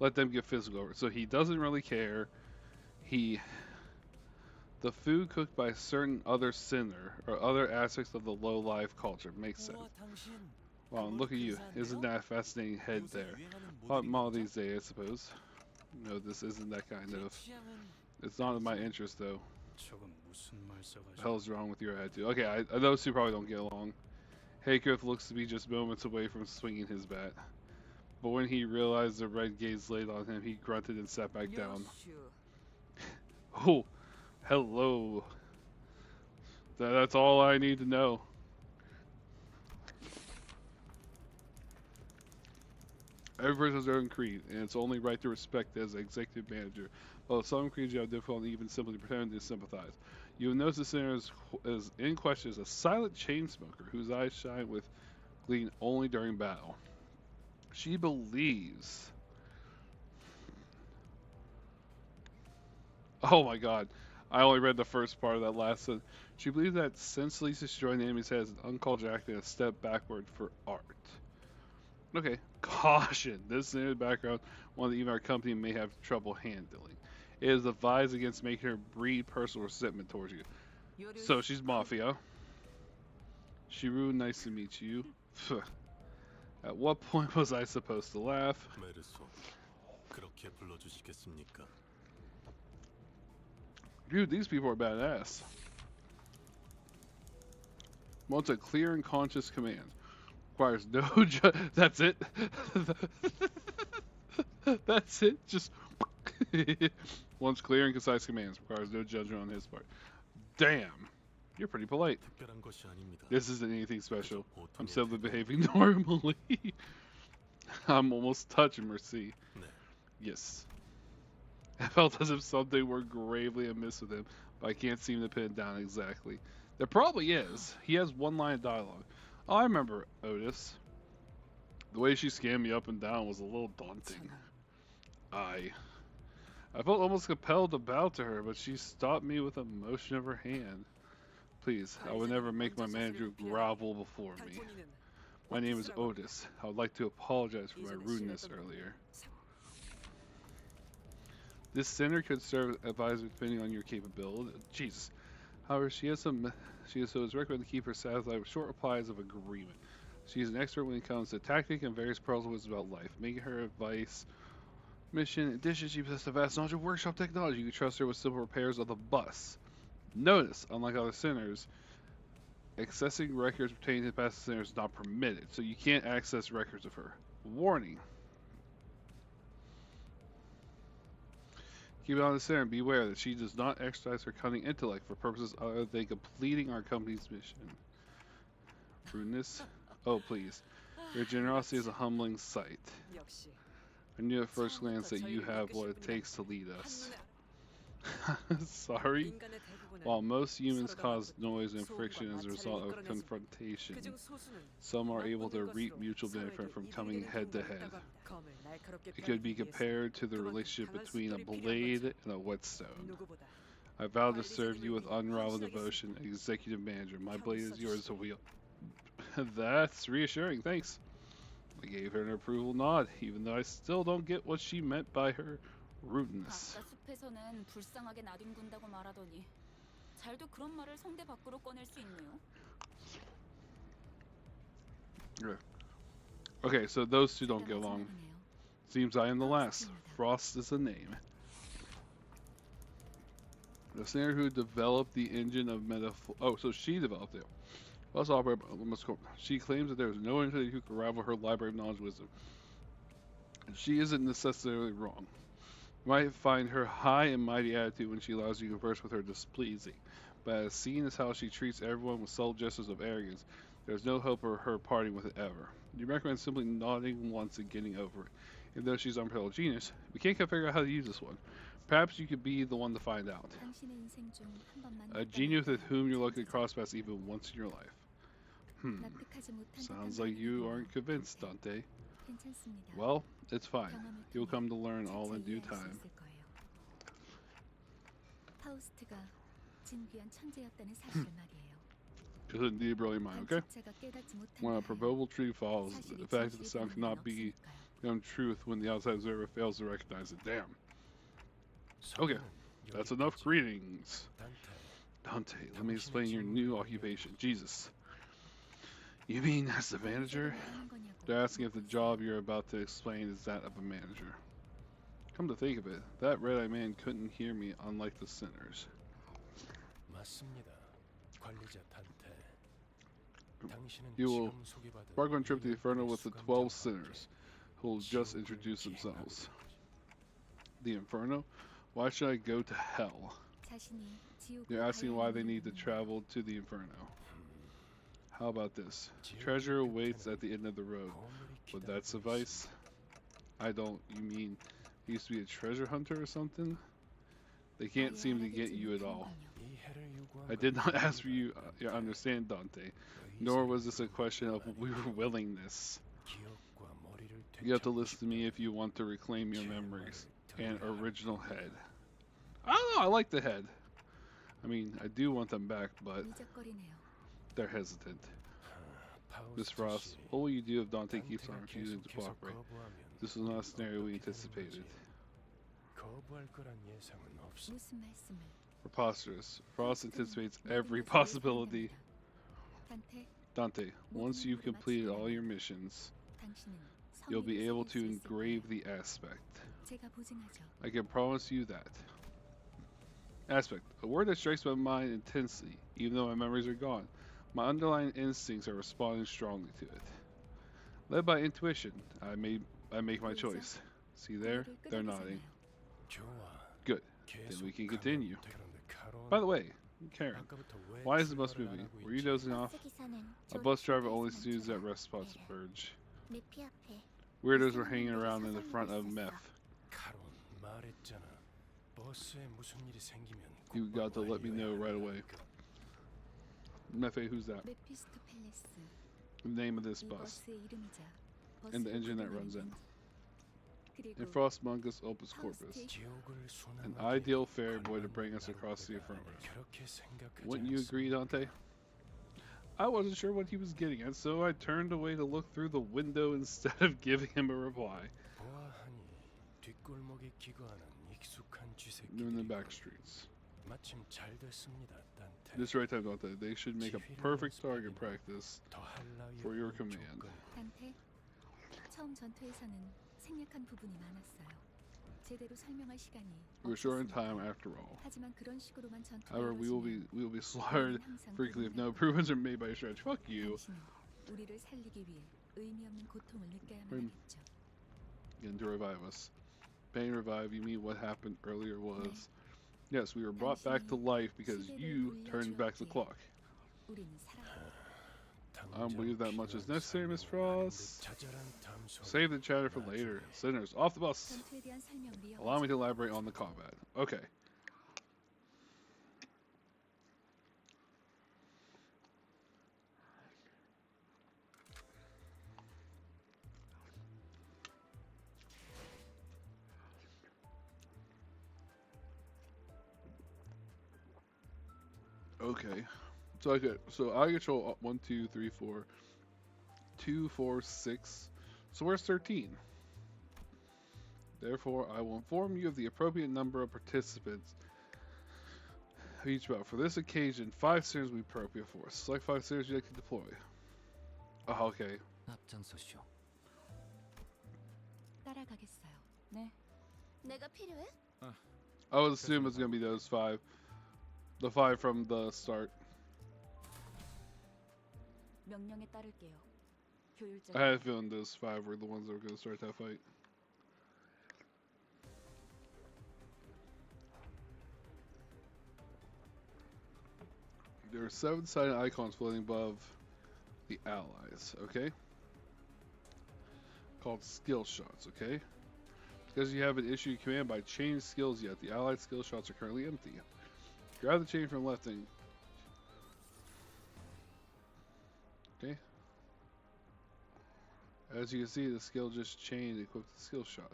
let them get physical over it. So he doesn't really care. The food cooked by a certain other sinner or other aspects of the low life culture makes sense. 우와, 당신 Wow, and look at you. Isn't that a fascinating head 요새 there? 유행하는 Hot model 모델인 these 거죠? days, I suppose. No, this isn't that kind 제 of. 취향은 It's not in my interest though. 저건 무슨 말 What the 써가지고 hell's wrong with your attitude? Okay, those two probably don't get along. Haycraft looks to be just moments away from swinging his bat. But when he realized the red gaze laid on him, he grunted and sat back down. 묘슈. Oh, hello. That's all I need to know. Every person has their own creed, and it's only right to respect as executive manager. While some creeds you have difficulty even simply pretending to sympathize. You will notice the sinner is in question is a silent chain smoker whose eyes shine with gleam only during battle. She believes. Oh my god. I only read the first part of that last sentence. She believes that senselessly destroying the enemy's head is an uncalled act and a step backward for art. Okay. Caution. This in the background, one that even our company may have trouble handling. It is advised against making her breed personal resentment towards you. So she's mafia. Shiru, nice to meet you. At what point was I supposed to laugh? 메르소, 그렇게 불러주시겠습니까? Dude, these people are badass. Wants a clear and conscious command. Requires no that's it. That's it. Just wants clear and concise commands. Requires no judgment on his part. Damn. You're pretty polite. 특별한 것이 아닙니다. This isn't anything special. I'm 보통의 simply 태도. behaving normally. I'm almost touching Mercy. 네. Yes. I felt as if something were gravely amiss with him, but I can't seem to pin it down exactly. There probably is. He has one line of dialogue. Oh, I remember Otis. The way she scanned me up and down was a little daunting. I felt almost compelled to bow to her, but she stopped me with a motion of her hand. Please, I would never make my manager grovel before me. My name is Otis. I would like to apologize for my rudeness earlier. This center could serve as advisor depending on your capability. Jesus. However, so it's recommended to keep her satisfied with short replies of agreement. She is an expert when it comes to tactic and various puzzles about life. Making her advice mission. In addition, she possesses a vast knowledge of workshop technology. You can trust her with simple repairs of the bus. Notice, unlike other centers, accessing records pertaining to the past center is not permitted, so you can't access records of her. Warning. Keep it on the center and beware that she does not exercise her cunning intellect for purposes other than completing our company's mission. Rudeness? Oh, please. Your generosity is a humbling sight. 역시. I knew at first glance that you have what it takes to lead us. Sorry? 인간의 대부분은 While most humans 서로가 cause 만든 noise and 소음과 friction as a 마찰을 result of 이끌어내지만 confrontation, 그중 소수는 some are able to 나쁜 reap 것으로 mutual benefit 서로에게 from 이득이 coming 되는 head to 경우가 head. 있다고 합니다. 검을 날카롭게 It could be 펴기 위해서 compared to the 그만큼 relationship 강한 between a 습관이 필요한 blade 거죠. and a whetstone. 누구보다 I vow to serve you with unrivaled devotion, executive manager. My blade is yours to wield. That's reassuring, thanks. I gave her an approval nod, even though I still don't get what she meant by her rudeness. 아까 숲에서는 불쌍하게 나뒹군다고 말하더니 잘도 그런 말을 성대 밖으로 꺼낼 수 있네요. Okay, so those two don't get along. Seems I am the last. Frost is the name. The singer who developed the engine of metaphor. Oh, so she developed it. Let's operate. She claims that there is no entity who can rival her library of knowledge and wisdom. And she isn't necessarily wrong. You might find her high and mighty attitude when she allows you to converse with her displeasing. But as seen as how she treats everyone with subtle gestures of arrogance, there's no hope of her parting with it ever. You recommend simply nodding once and getting over it. Even though she's unparalleled genius, we can't quite figure out how to use this one. Perhaps you could be the one to find out. A genius with whom you're likely to cross paths even once in your life. Sounds like you aren't convinced, Dante. Well, it's fine. You'll come to learn all in due time. 파우스트가 진귀한 천재였다는 사실을 말이에요. Just indeed brilliant mind, okay? 관측자가 깨닫지 못한 When a 날 proverbial tree falls, 사실이 the fact that the 진실이 sound 되는 cannot 건 be 없으니까요. become truth when the outside observer fails to recognize it. Damn. Okay, that's enough greetings. Dante, let me explain your new occupation. Jesus. You mean as the manager? 하는 거냐고. They're asking if the job you're about to explain is that of a manager. Come to think of it, that red-eyed man couldn't hear me, unlike the sinners. 맞습니다. 관리자 단테. 당신은 You will 지금 소개받은 embark on a trip to the Inferno with the 12 수감자 sinners, who will just introduce themselves. 기행하고 The Inferno? Why should I go to hell? 자신이 지옥으로 They're asking why they need to 가야 하는 travel to the Inferno. How about this? Treasure awaits at the end of the road. 거물이 Would that 기다리고 suffice? I don't. You mean he used to be a treasure hunter or something? They can't seem to get you at all. 있습니다. 이해를 요구한 I did not 건 ask for you to understand, Dante, nor was this a question of willingness. 기억과 머리를 You have to 되찾고 listen to me 싶다. if you want to reclaim your memories and 제발 original head. I don't know, I like the head. I mean, I do want them back, but 미적거리네요. they're hesitant. 파우스트 Miss Frost, 씨, what will you do if Dante keeps on 단테가 refusing to 계속해서 cooperate? 거부하면 This was not a scenario we 어떻게 되는 anticipated. 거지? 거부할 거란 예상은 없어. 무슨 말씀을? Preposterous. Frost anticipates 모든 every 것을 possibility. 예상한답니다. 단테, Dante, once you've completed all your missions, 당신은 you'll be 성의를 able 새길 to 수 있을 engrave 거예요. the aspect. 제가 보증하죠. I can promise you that. Aspect, a word that strikes my mind intensely, even though my memories are gone. My underlying instincts are responding strongly to it. Led by intuition, I make my choice. See there? 고개를 They're 끄덕이잖아요. nodding. 좋아. Good. 계속 we can 가면 continue. 돼. 그런데 카론, By the way, Karen, 아까부터 왜 why is the bus 출발을 안 moving? 하고 Were you 있지? dozing off? A bus driver only snoozes at rest spots verge. Weirdos were hanging around in the front of meth. 카론, 말했잖아. 버스에 무슨 일이 생기면 You 곧바로 got to let me know right away. 알려야 Mephe, who's that? 메피스토 팰리스. The name of this 이 bus. 버스의 이름이자 And the 버스를 engine that 구성하는 runs it. 문제. 그리고 In Frost Mungus Opus Corpus. 파우스트의 지옥을 An 순항하게 ideal ferry boy to 가능한 bring us 나를 across the 내가 Inferno. 그렇게 생각하지 Wouldn't you agree, 않습니다. Dante? I wasn't sure what he was getting at, so I turned away to look through the window instead of giving him a reply. 보아하니 뒷골목에 기거하는 익숙한 In the 쥐새끼들이 back streets. 마침 잘 됐습니다, 단테. This right time, Dante. They should make a perfect target practice 더할 나위 for your 없는 command. 조건. 단테, 처음 전투에서는 생략한 부분이 많았어요. 제대로 설명할 시간이 We're short in 없었습니다. time after all. 하지만 그런 식으로만 전투가 However, we will be slaughtered 우리는 항상 frequently if no 그런 improvements are made by Stretch. Fuck you. 당신은 우리를 살리기 위해 의미 없는 고통을 느껴야만 음. 하겠죠. And to revive us. Pain revive, you mean what happened earlier was? Yes, we were brought back to life because you turned back the clock. 우리는 살아갑니다. I don't believe that much is necessary, Miss Frost. 자잘한 담소. Save the chatter for later. Sinners, off the bus. 전투에 대한 설명을 Allow me 이어가죠. to elaborate on the combat. Okay. Okay. So I control 1, 2, 3, 4, 2, 4, 6. So where's 13? Therefore, I will inform you of the appropriate number of participants of each bout. For this occasion, 5 sinners will be appropriate for us. Select 5 sinners you'd like to deploy. Oh, okay. 앞장서시오. 따라가겠어요. 네. 내가 필요해? I would assume it's going to be those 5. The 5 from the start. 명령에 따를게요. 효율적. I had a feeling those 5 were the ones that were going to start that fight. There are 7 silent icons floating above the allies, okay? Called skill shots, okay? Because you haven't issued command by chain skills yet, the allied skill shots are currently empty. Grab the chain from left and... Okay. As you can see, the skill just chained equipped the skill shot.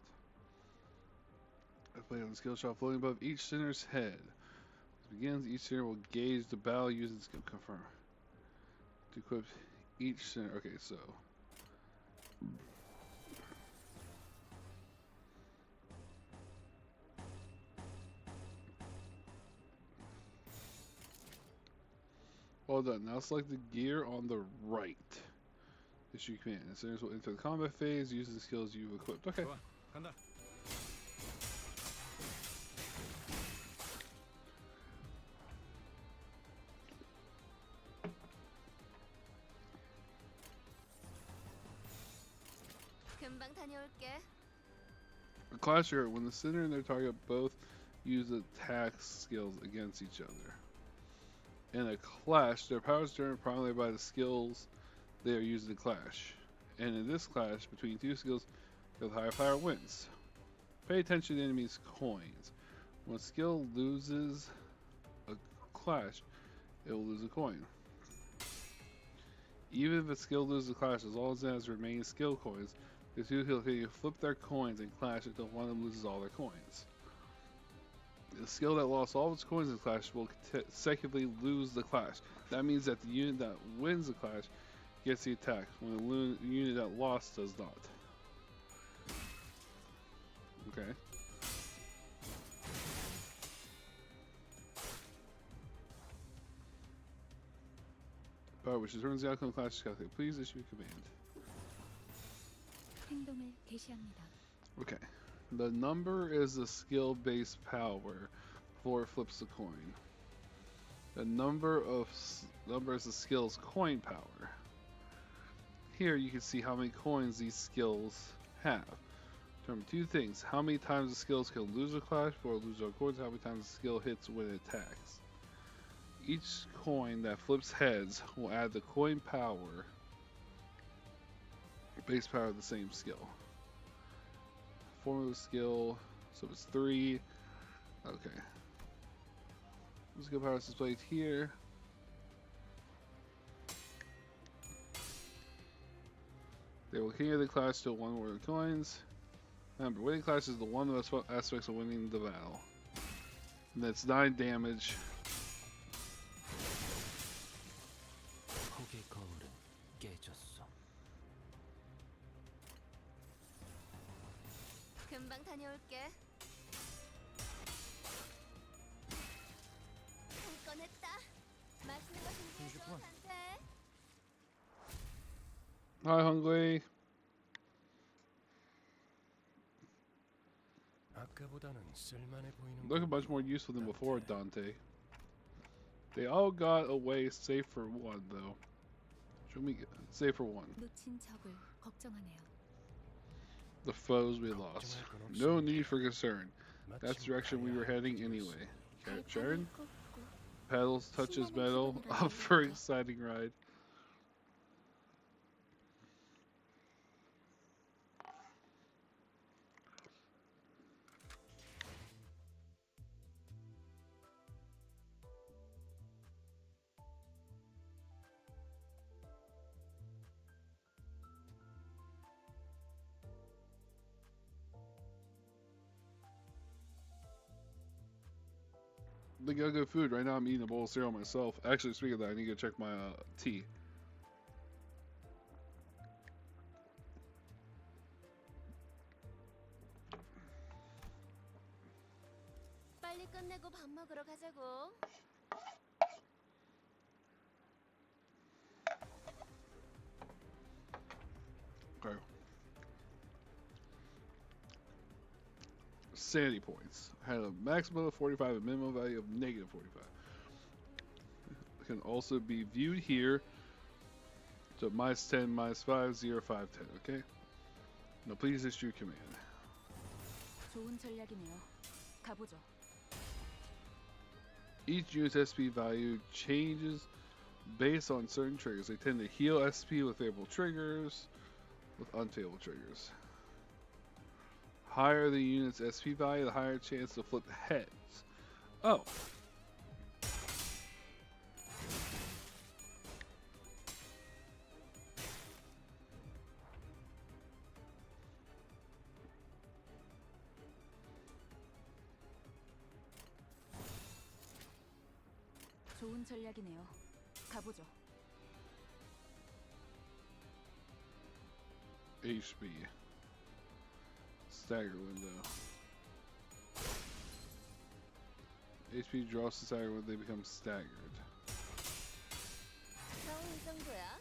I play on the skill shot floating above each sinner's head. As it begins, each sinner will gauge the battle using skill confirm. To equip each sinner. Okay, so. Well done. Now select the gear on the right. Issue command. Instead will enter the combat phase. Use the skills you've equipped. Okay. 좋아, 간다. 금방 다녀올게. A clash here. When the center and their target both use attack skills against each other. In a clash, their powers determined primarily by the skills they are using to clash. And in this clash, between two skills, the higher power wins. Pay attention to the enemy's coins. When a skill loses a clash, it will lose a coin. Even if a skill loses a clash, as long as it has remaining skill coins, the two can flip their coins and clash until one of them loses all their coins. The skill that lost all of its coins in the clash will consecutively lose the clash. That means that the unit that wins the clash gets the attack, when the unit that lost does not. Okay. Power which determines the outcome of the clash is calculated. Please issue a command. 행동을 개시합니다. Okay. The number is the skill-based power before it flips the coin. The number is the skill's coin power. Here you can see how many coins these skills have. Determine two things: how many times the skills can lose a clash before it loses all coins, how many times the skill hits when it attacks. Each coin that flips heads will add the coin power, base power of the same skill. Formula skill, so it's 3. Okay. Skill power is displayed here. They will continue the clash till one more coins. Remember, winning clash is the one of the aspects of winning the battle. And that's 9 damage. 폭의 거울은 깨졌어. 금방 다녀올게. 한 건 했다. 맛있는 거 준비해줘, 단테. Hi, Hungry. 아까보다는 쓸만해 보이는. Looking much more useful than before, Dante. They all got away save for one, though. Show me save for one. 놓친 적을 걱정하네요. The foes we lost. No need for concern. That's the direction we were heading anyway. Sharon? 발판을 꺾고 Pedals touches metal. Up for exciting ride. They got good food. Right now I'm eating a bowl of cereal myself. Actually, speaking of that, I need to check my tea. 빨리 끝내고 밥 먹으러 가자고. Okay. Sanity points. I had a maximum of 45, a minimum value of negative 45. It can also be viewed here. So minus 10, minus 5, 0, 5, 10. Okay? Now please issue command. 좋은 전략이네요. 가보죠. Each unit's SP value changes based on certain triggers. They tend to heal SP with favorable triggers, with unfavorable triggers. Higher the unit's SP value, the higher chance to flip heads. Oh. 좋은 전략이네요. 가보죠. HB. Stagger window. HP drops the stagger when they become staggered. 정도야?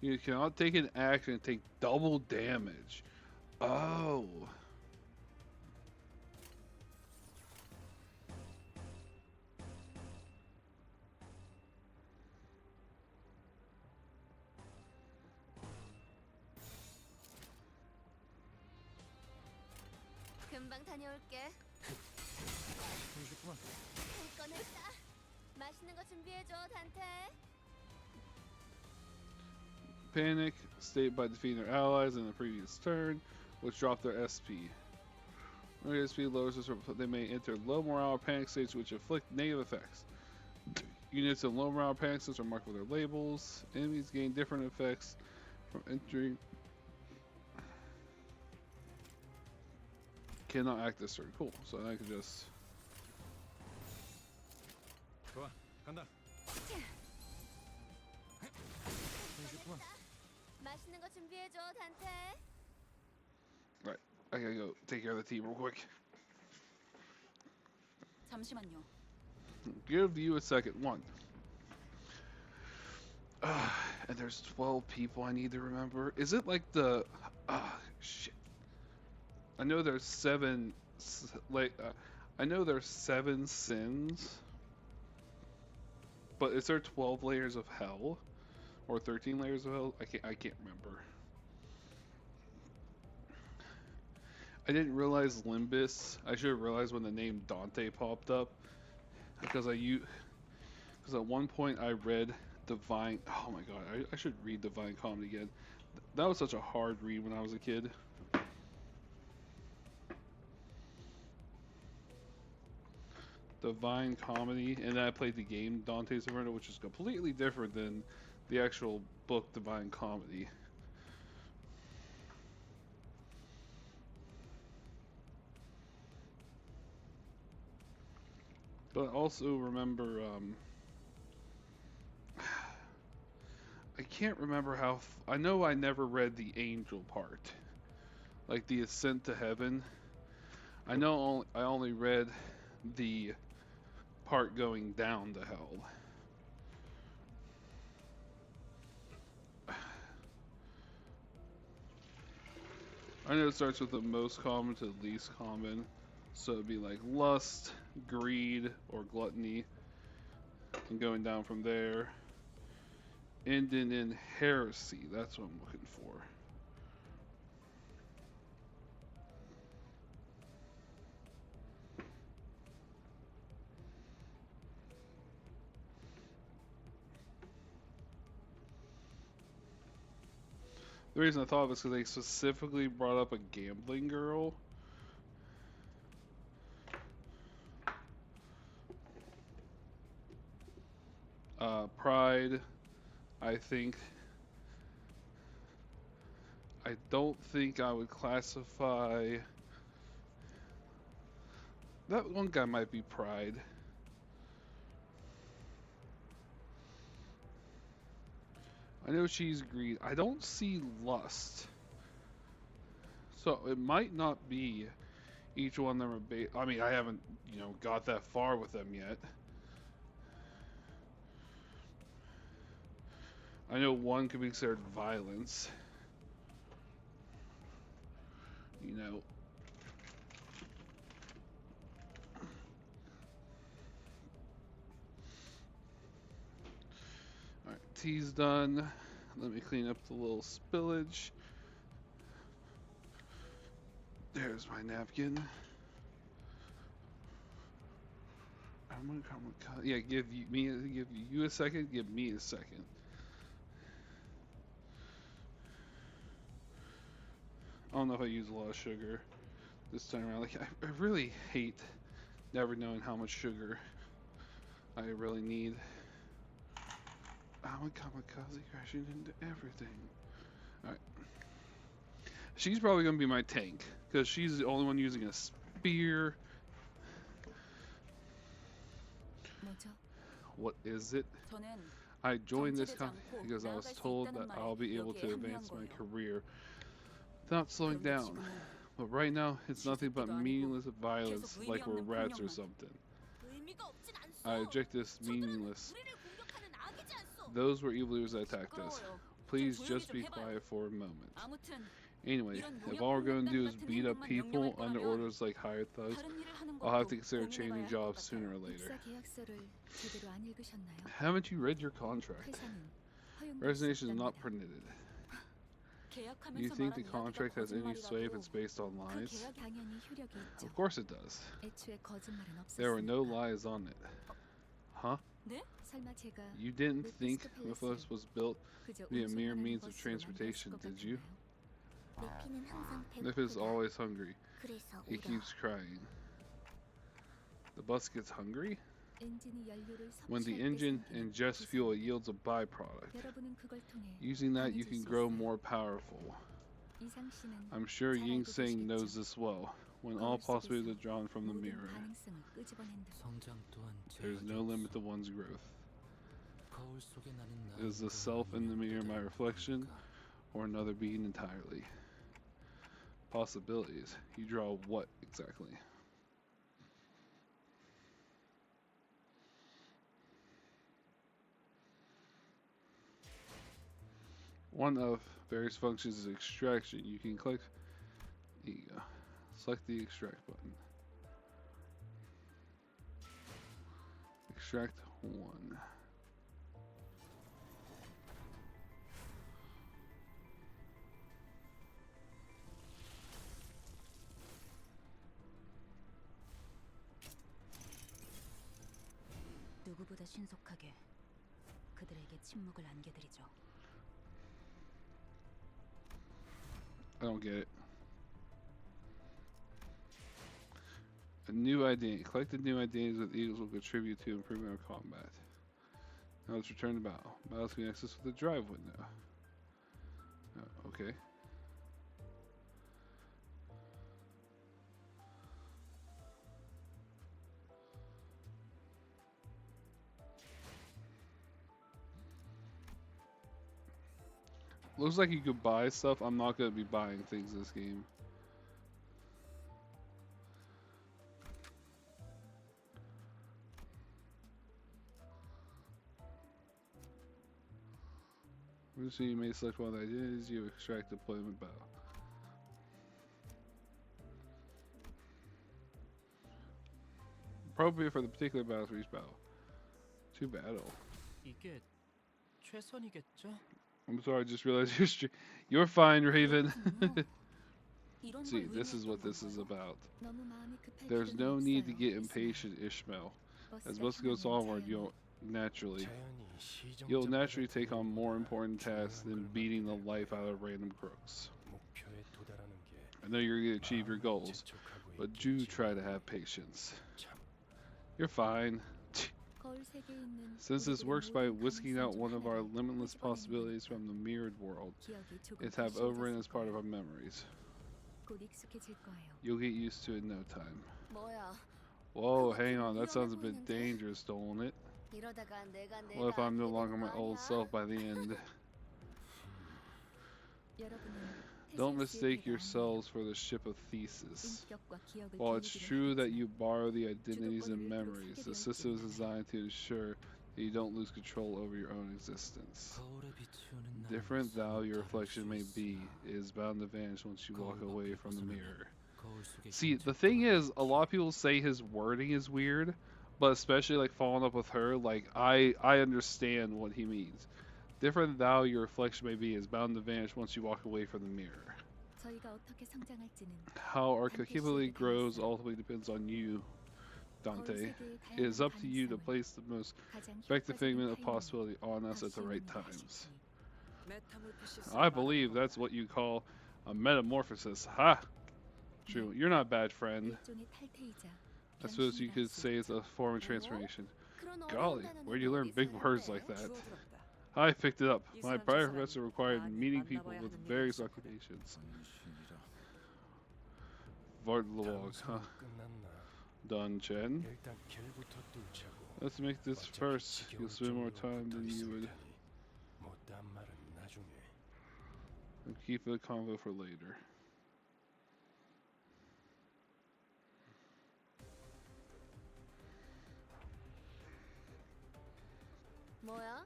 You cannot take an action and take double damage. Oh. 금방 다녀올게. 손쉽구만. 꺼냈다. 맛있는 거 준비해줘, 단테. Panic, state by defeating their allies in the previous turn, which drop their SP. When their SP lowers, they may enter low morale or panic states, which inflict negative effects. Units in low morale or panic states are marked with their labels. Enemies gain different effects from entering. Cannot act this turn. Cool. So I can just. 좋아, 간다. 손쉽구만. 맛있는 거 준비해줘, 단테. I gotta go take care of the team real quick. 잠시만요. Give you a second. One. And there's 12 people I need to remember. Is it like the? Shit. I know there's seven. I know there's 7 sins. But is there 12 layers of hell, or 13 layers of hell? I can't remember. I didn't realize Limbus. I should have realized when the name Dante popped up, because at one point I read Divine. Oh my god, I should read Divine Comedy again. That was such a hard read when I was a kid. Divine Comedy, and then I played the game Dante's Inferno, which is completely different than the actual book Divine Comedy. But also remember, I can't remember how. I know I never read the angel part, like the ascent to heaven. I know I only read the part going down to hell. I know it starts with the most common to the least common. So it'd be like lust, greed, or gluttony. And going down from there. Ending in heresy. That's what I'm looking for. The reason I thought of it is because they specifically brought up a gambling girl. Pride, I don't think I would classify. That one guy might be Pride. I know she's greed. I don't see lust. So it might not be each one of them are I mean, I haven't, got that far with them yet. I know one could be considered violence. Alright, tea's done. Let me clean up the little spillage. There's my napkin. Yeah, give you a second. Give me a second. I don't know if I use a lot of sugar this time around. Like, I really hate never knowing how much sugar I really need. I'm a kamikaze crashing into everything. Alright. She's probably going to be my tank, because she's the only one using a spear. 뭐죠? What is it? 저는 I joined this company because I was told that I'll be able to advance my career without slowing down. But right now, it's nothing but meaningless violence, like we're rats or something. 의미가 없진 않소. I reject this meaningless. Those were evildoers that attacked us. 시끄러워요. Please 조용히 just 좀 be 해봐요. quiet for a moment. 아무튼 Anyway, 이런 if all we're going to do is 용역 beat up 같은 people 행동만 under 명령할 orders like hired thugs, 다른 일을 하는 I'll have to 것도 consider 고민해봐야 changing 할것 jobs 같아요. sooner or later. 입사 계약서를 제대로 안 읽으셨나요? Haven't you read your contract? 회사는 허용될 수 Resignation is not 없답니다. permitted. 계약하면서 You think the 말한 contract 이야기가 has any sway if 거짓말이라도 it's based on 그 lies? 계약 당연히 효력이 있죠. Of course it does. 애초에 거짓말은 There were no 없었으니까. lies on it. Huh? 설마 제가 You didn't With think Mr. Mythos was built 그저 to be a mere 운송하는 means of 버스로 transportation, 만들었을 것 did you? 같은가요? 내피는 항상 Myth is 배고프다. always hungry. 그래서 He 울어. keeps crying. The bus gets hungry? 엔진이 연료를 When the 섭취할 때 engine 생기는 ingests 부상. fuel, it yields a byproduct. 여러분은 그걸 통해 Using that, you 강해질 can 수 grow 있어요. more powerful. 이상 씨는 I'm sure 잘 Ying 알고 Seng knows 계시겠죠. this well. When all 거울 속에서 possibilities are drawn from the 모든 mirror, 가능성을 끄집어낸다. 성장 또한 there's no limit to one's growth. 거울 속에 나는 Is the 나무가 self in the mirror my 아니면 reflection, 그가 or another being entirely? Possibilities. You draw what exactly? One of various functions is extraction. You can click. There you go. Select the extract button. Extract one. 누구보다 신속하게 그들에게 침묵을 안겨드리죠. I don't get it. A new identity. Collected new identities with eagles will contribute to improving our combat. Now let's return to battle. Battles can be accessed with the drive window. Okay. Looks like you could buy stuff. I'm not going to be buying things this game. So you may select one of the identities you extract deployment battle. Appropriate for the particular battle for each battle. To battle. 이게 최선이겠죠? I'm sorry, I just realized you're fine, Raven. 이런 See, 걸 this is what this is 의미했던 건가요? about. 너무 마음이 급할 There's 필요는 no need to 없어요. get 있으나 impatient, Ishmael. As 버스가 bus goes 향하는 onward, 자연은 you'll naturally 자연이 you'll 시정적 naturally 과정을 take on more important 중요한 tasks than 걸 beating the 만들고 life out of random crooks. 목표에 도달하는 게 I know you're gonna achieve your 마음을 goals, 재촉하고 but do 있겠지. try to have patience. 참, You're fine. 거울 세계에 있는 Since this 우리들의 works by 모든 whisking 가능성 out 중 one of our 하나를 limitless 끄집어내는 possibilities 거니까 from the mirrored world, 기억이 조금 it's 더 have over and 쉬워졌을 as part of 거예요. our memories. 곧 익숙해질 거예요. You'll get used to it in no time. 뭐야? Whoa, 그거 hang 좀 on, that sounds a 위험해 bit 보이는데. dangerous, don't it? 이러다가 What if I'm no 알게 longer 되는 my 거 old 아니야? self by the end? 여러분은 Don't 테세우스의 mistake 배가 yourselves for the ship of Thesis. 아니라 인격과 기억을 While it's 비우기는 true that 하겠지만 you borrow the identities and 주도권을 memories, the 잃도록 system is 설계되어 designed to ensure that you don't lose control over your own existence. 거울에 비추는 Different 나는 thou your 다를 reflection 수 may 있어. be, it is bound to vanish once you walk 거울 away 밖에 from the 벗어나면 mirror. 거울 속의 See, the 현재 thing is, a lot of people say his wording is weird, but especially like following up with her, like I understand what he means. Different thou your reflection may be is bound to vanish once you walk away from the mirror. 저희가 어떻게 성장할지는 How our 반드시 capability 이렇게 grows 되었어요. ultimately depends on you, 거울 Dante. 세계의 It is 다양한 up to you to 가능성을 place the most 가장 effective 효과적인 figment of 타이밍에 possibility on us at the right 박수를 times. 메타몰피시스를 I 말하는 believe 건가요? that's what you call a metamorphosis. Ha! True. You're not a bad friend. 일종의 탈퇴이자 I suppose you 변신이라 could 할수 say it's 있죠. a form of transformation. 그런 Golly, 어려운 where'd you learn 단어는 big 어디서 words 했대? like that? 주워들었다. I picked it up. 이 My 사람 저 prior 사람 professor required 많이 meeting people 만나봐야 with 하는 various 일이었어. occupations. 당신이라. Vardlog, huh? 당선이 끝났나? Done, Chen. 일단 길부터 뚫자고. Let's make this 어차피 first. 지겨울 You'll spend more 정도로 time than 붙어 you 있을 would. 테니 못다한 말은 나중에. And keep the convo for later. 뭐야?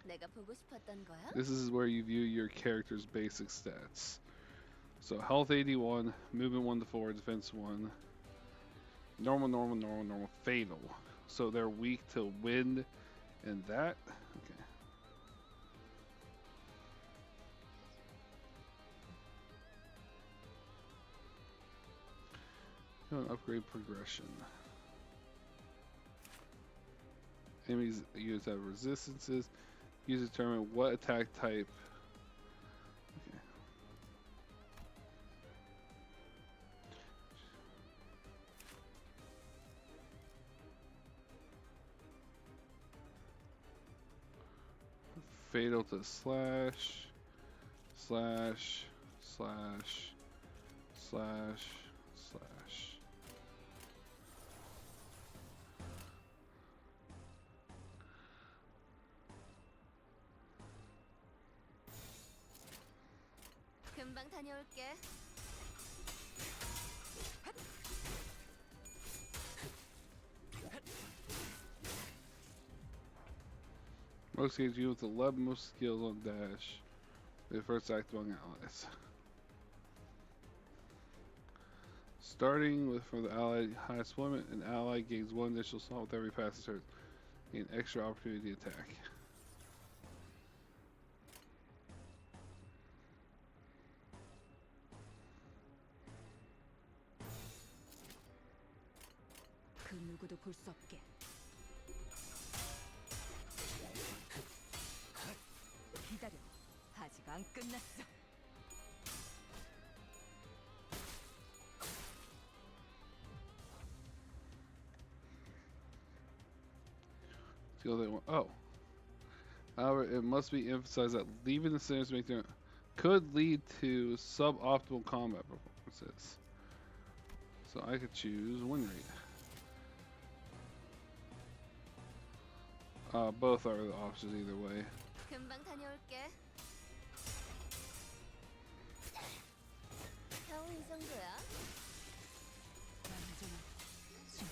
내가 보고 싶었던 거야? This is where you view your character's basic stats. So health 81, movement 1 to 4, defense 1, normal, fatal. So they're weak to wind and that. Okay. Upgrade progression. Enemies use have resistances. Use to determine what attack type. Okay. Fatal to slash, slash, slash, slash, slash. 금방 다녀올게. Most games you with 11 most skills on dash. The first act among allies. Starting with from the allied highest deployment, an ally gains 1 additional slot with every passing turn. Gain extra opportunity to attack. 그 누구도 볼 수 없게. 기다려. 아직 안 끝났어. Skill they want. Oh. However, it must be emphasized that leaving the centers to make them could lead to suboptimal combat performances. So I could choose win rate. Both are the options either way. 금방 다녀올게. 겨우 이 정도야? 완전히 싫어.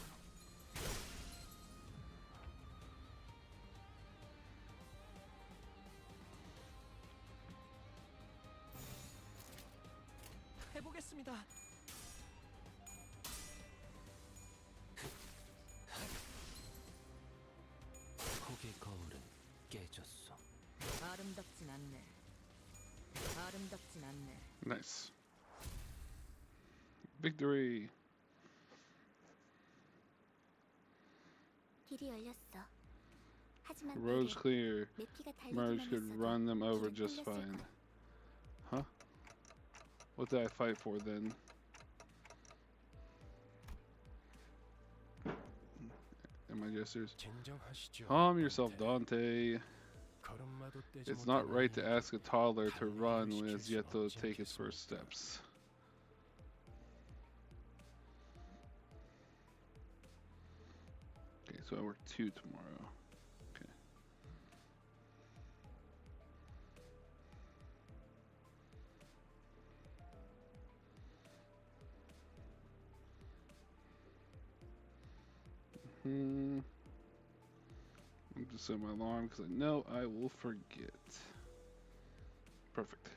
해보겠습니다. 폭의 거울은 깨졌어. 아름답진 않네. 아름답진 않네. Nice. Victory. 길이 열렸어. 하지만 Roads clear. 매피가 Merge could 달리기만 run them over 길이 just 뚫렸을 fine. 거야. Huh? What did I fight for then? Am I jesters? 진정하시죠. Calm yourself, Dante. 걸음마도 떼지 It's not 못한 right to 아이에게 ask a toddler to 감히 run 일을 when 시킬 it's yet 수는 to 없지 take its 않겠습니까? first steps. Okay, so I work 2 tomorrow. Okay. I'm just setting my alarm because I know I will forget. Perfect.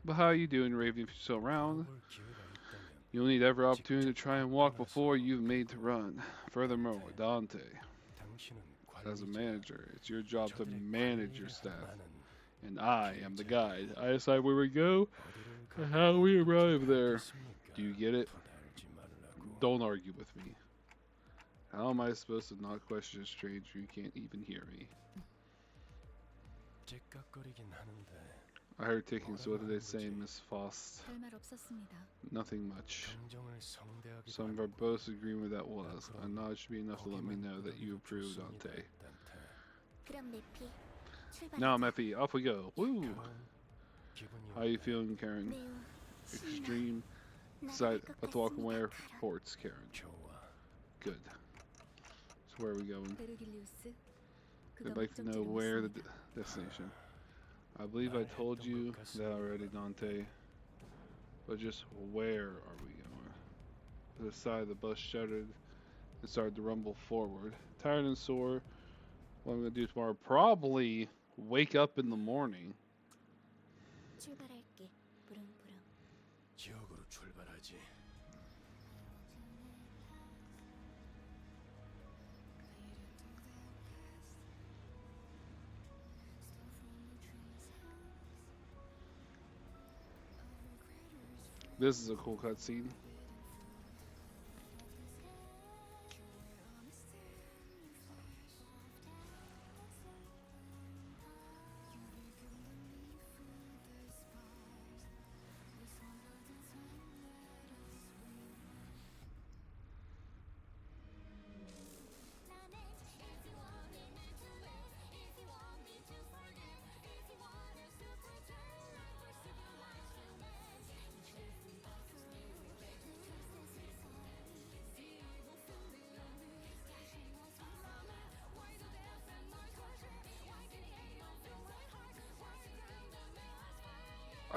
But how are you doing, Raven, if you're still around? 물어볼 기회가 있다면 You'll need every opportunity to try and walk before you've made to run. Furthermore, Dante, 당신은 as a 관리자. manager, it's your job to 저들의 manage your 관리를 staff. 하는 And I am the guide. I decide where we go 어디를 and 가도 how we arrive there. 알겠습니까? Do you get it? 부담지 말라고. Don't argue with me. How am I supposed to not question a stranger who can't even hear me? 째깍거리긴 하는데 I heard ticking, so what did they say, Miss Faust? 별말 없었습니다. Nothing much. 감정을 성대하게 Some verbose agreement that was. A nod should be enough to let me know that you approve, Dante. 그럼 매피 출발. Now, Meppy, off we go. Woo! 기분이 How you 어때? feeling, Karen? 매우 신나. Extreme. 나갈 Excited. 것 About to walk away. 같습니다, 카라. Reports, Karen. 좋아. Good. So where are we going? 베르길리우스. I'd like to know where the destination. I believe I told you that already, Dante. But just where are we going? The side of the bus shuddered and started to rumble forward. Tired and sore, What I'm gonna do tomorrow? Probably wake up in the morning. 출발할게. 부릉부릉. 지옥으로 출발하지. This is a cool cutscene.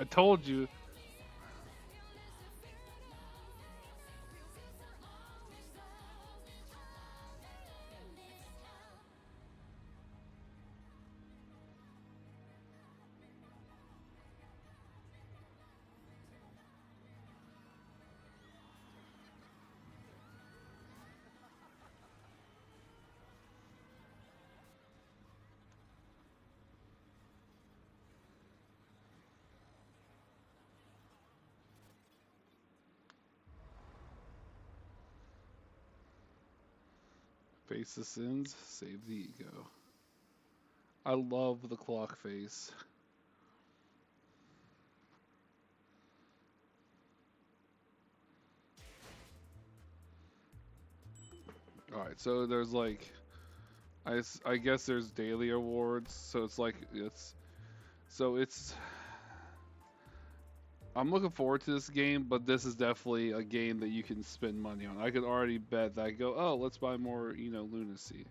I told you. Face the sins, save the ego. I love the clock face. Alright, so there's like, I guess there's daily awards, so it's like, I'm looking forward to this game, but this is definitely a game that you can spend money on. I could already bet that I go, oh, let's buy more, Lunacy.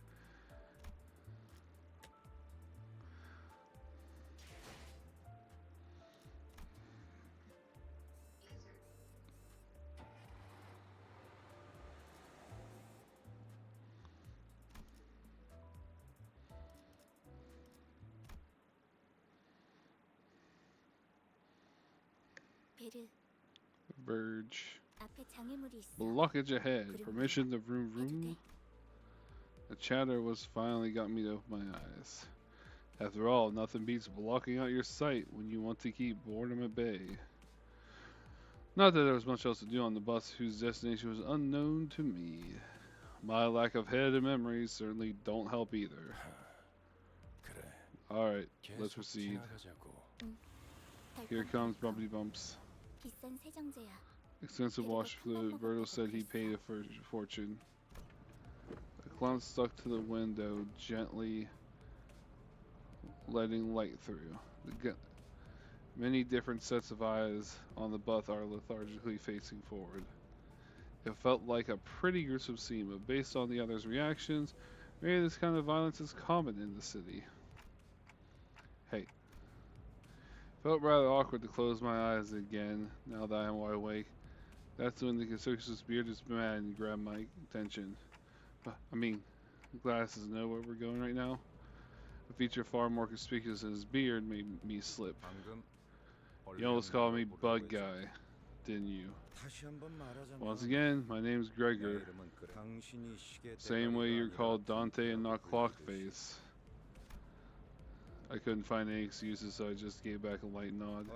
베르. Verge. 앞에 장애물이 있어. Blockage ahead. Permission to vroom vroom. The chatter was finally got me to open my eyes. After all, nothing beats blocking out your sight when you want to keep boredom at bay. Not that there was much else to do on the bus whose destination was unknown to me. My lack of head and memories certainly don't help either. 그래. Alright, let's 계속 proceed. 지나가자고. Here comes bumpy bumps. 비싼 세정제야. Expensive wash fluid. Virgil said he paid a fortune. The clown stuck to the window, gently letting light through. Many different sets of eyes on the bus are lethargically facing forward. It felt like a pretty gruesome scene, but based on the others' reactions, maybe this kind of violence is common in the city. Hey. Felt rather awkward to close my eyes again, now that I am wide awake. That's when the conspicuous beard is mad and grabbed my attention. Glasses know where we're going right now. A feature far more conspicuous than his beard made me slip. You almost called me Bug Guy, didn't you? Once again, my name's Gregor. Same way you're called Dante and not Clockface. I couldn't find any excuses, so I just gave back a light nod.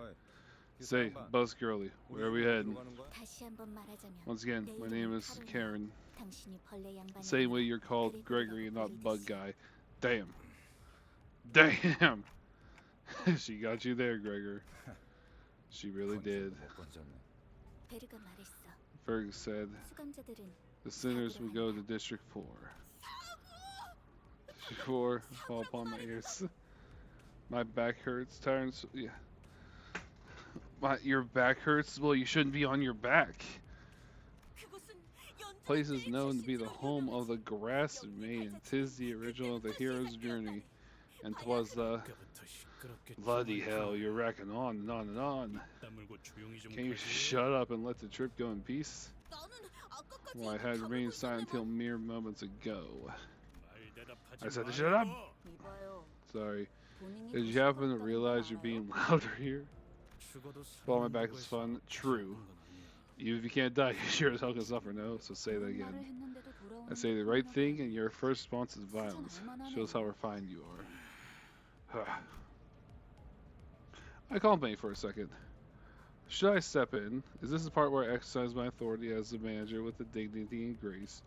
Say, Buzz Girly, where are we heading? 다시 한번 말하자면 Once again, my name is Karen. 당신이 벌레 양반이 Same way you're called Gregory and not Bug Guy. Damn. Damn! She got you there, Gregor. She really did. 베르가 말했어. Fergus said, 수감자들은 the sinners would go to District 4. District 4, fall upon my ears. My back hurts, Tyrants. Yeah. Your back hurts? Well, you shouldn't be on your back. Place is known to be the home of the Grass Maiden. 'Tis the original of the hero's journey. And 'twas the... Bloody hell, you're racking on and on and on. Can you shut up and let the trip go in peace? Well, I had remained silent until mere moments ago. I said to shut up. 이봐요. Sorry. 본인이 Did you 도시로 happen to 갔다는 realize 건 you're 알아요? being louder here? Fall on my back is fun. True. Even if you can't die, you sure as hell can suffer, no? So say that 그런 again. 말을 했는데도 I 돌아오는 say the 게 right 폭력이야. thing, and your first response is violence. 알만하네. Shows how refined you are. I contemplate for a second. Should I step in? Is this the part where I exercise my authority as the manager with the dignity and grace?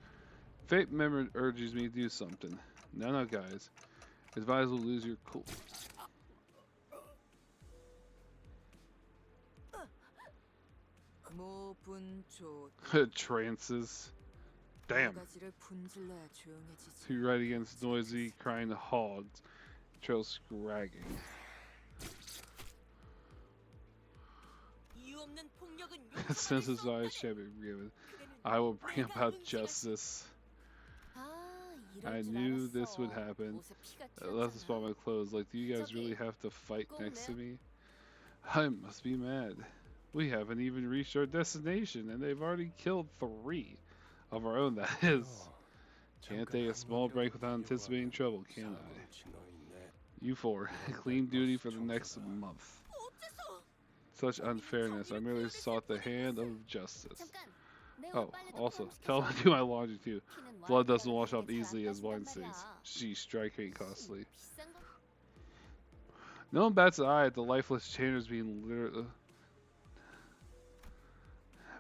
Fate member urges me to do something. No, guys. Advisable lose your cool. 모분조 Trances. Damn. 가지를 분질러야 조용해지지. To right against noisy, crying hogs. Trail scragging. 이유 없는 폭력은 Since his eyes shall be given, I will bring about justice. 아, 이럴 I 줄 knew 알았어. this would happen. 옷에 피가 I left the spot 튀었잖아. my clothes. Like, do you guys really have to fight next to me? I must be mad. We haven't even reached our destination, and they've already killed 3 of our own, that is. Can't take a small break without anticipating trouble, can I? You 4, clean duty for the next month. Such unfairness. I merely sought the hand of justice. 잠깐. 내 옷 Oh, 빨래 also, 좀 tell them 시켜줘. to do my laundry too. 키는 Blood 와인이라서 doesn't wash off 이게 easily 잘안 as wine 빠진단 stains. 말이야. She strike ain't costly. 비싼 거 No one bats an eye at the lifeless chambers being literally.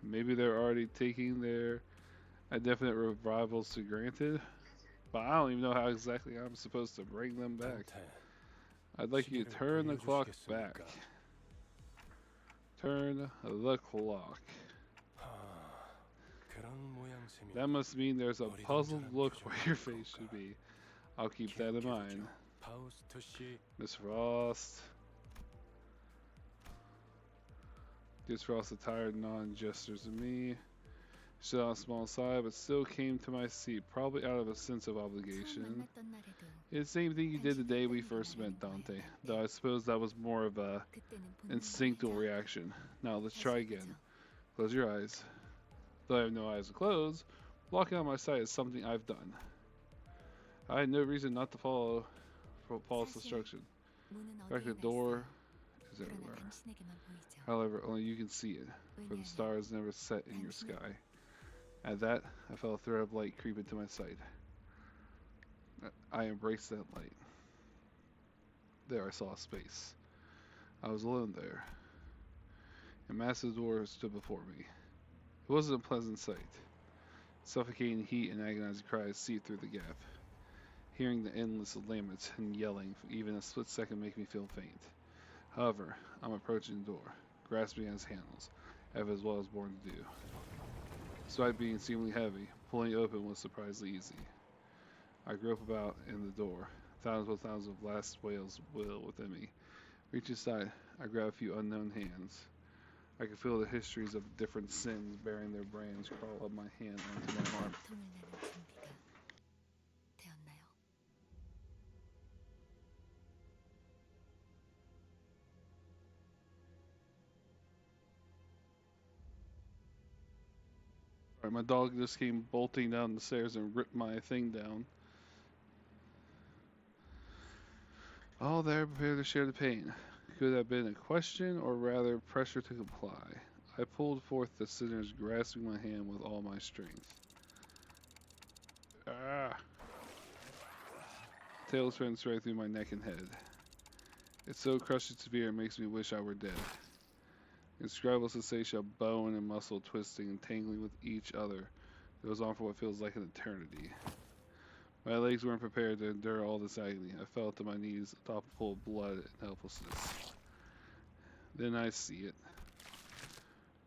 Maybe they're already taking their indefinite revivals for granted, but I don't even know how exactly I'm supposed to bring them back. I'd like you to turn the clock back. Turn the clock. That must mean there's a puzzled look where your face should be. I'll keep that in mind. Miss Frost. Gives Frost a tired nod, gestures to me. Stood on a small side, but still came to my seat, probably out of a sense of 처음 obligation. 만났던 날에도 It's the same thing you did the day we first met, Dante. Though I suppose that was more of a 그때는 본능과 instinctual 달리 reaction. Now let's 다시 try 해보죠. again. Close your eyes. Though I have no eyes to close, blocking out my sight is something I've done. I had no reason not to follow Paul's 사실 instruction. 문은 In fact, the 어디에나 door 있어요. is 그러나 everywhere. 당신에게만 보이죠. However, only you can see it, for the 왜냐하면 stars never set in your sky. At that, I felt a thread of light creep into my sight. I embraced that light. There I saw a space. I was alone there. A massive door stood before me. It wasn't a pleasant sight. Suffocating heat and agonizing cries seeped through the gap. Hearing the endless laments and yelling for even a split second make me feel faint. However, I'm approaching the door, grasping at its handles, as well as born to do. Despite being seemingly heavy, pulling it open was surprisingly easy. I grope about in the door, thousands of last wails wail within me. Reach inside, I grab a few unknown hands. I can feel the histories of different sins bearing their brands crawl up my hand onto my arm. 고통을 내는 준비가 되었나요? Alright, my dog just came bolting down the stairs and ripped my thing down. All there prepared to share the pain. Could have been a question, or rather pressure to comply. I pulled forth the sinners, grasping my hand with all my strength. Ah! Tails ran straight through my neck and head. It's so crushing severe, it makes me wish I were dead. Indescribable sensation of bone and muscle twisting and tangling with each other goes on for what feels like an eternity. My legs weren't prepared to endure all this agony. I fell to my knees, atop a pool of blood and helplessness. Then I see it.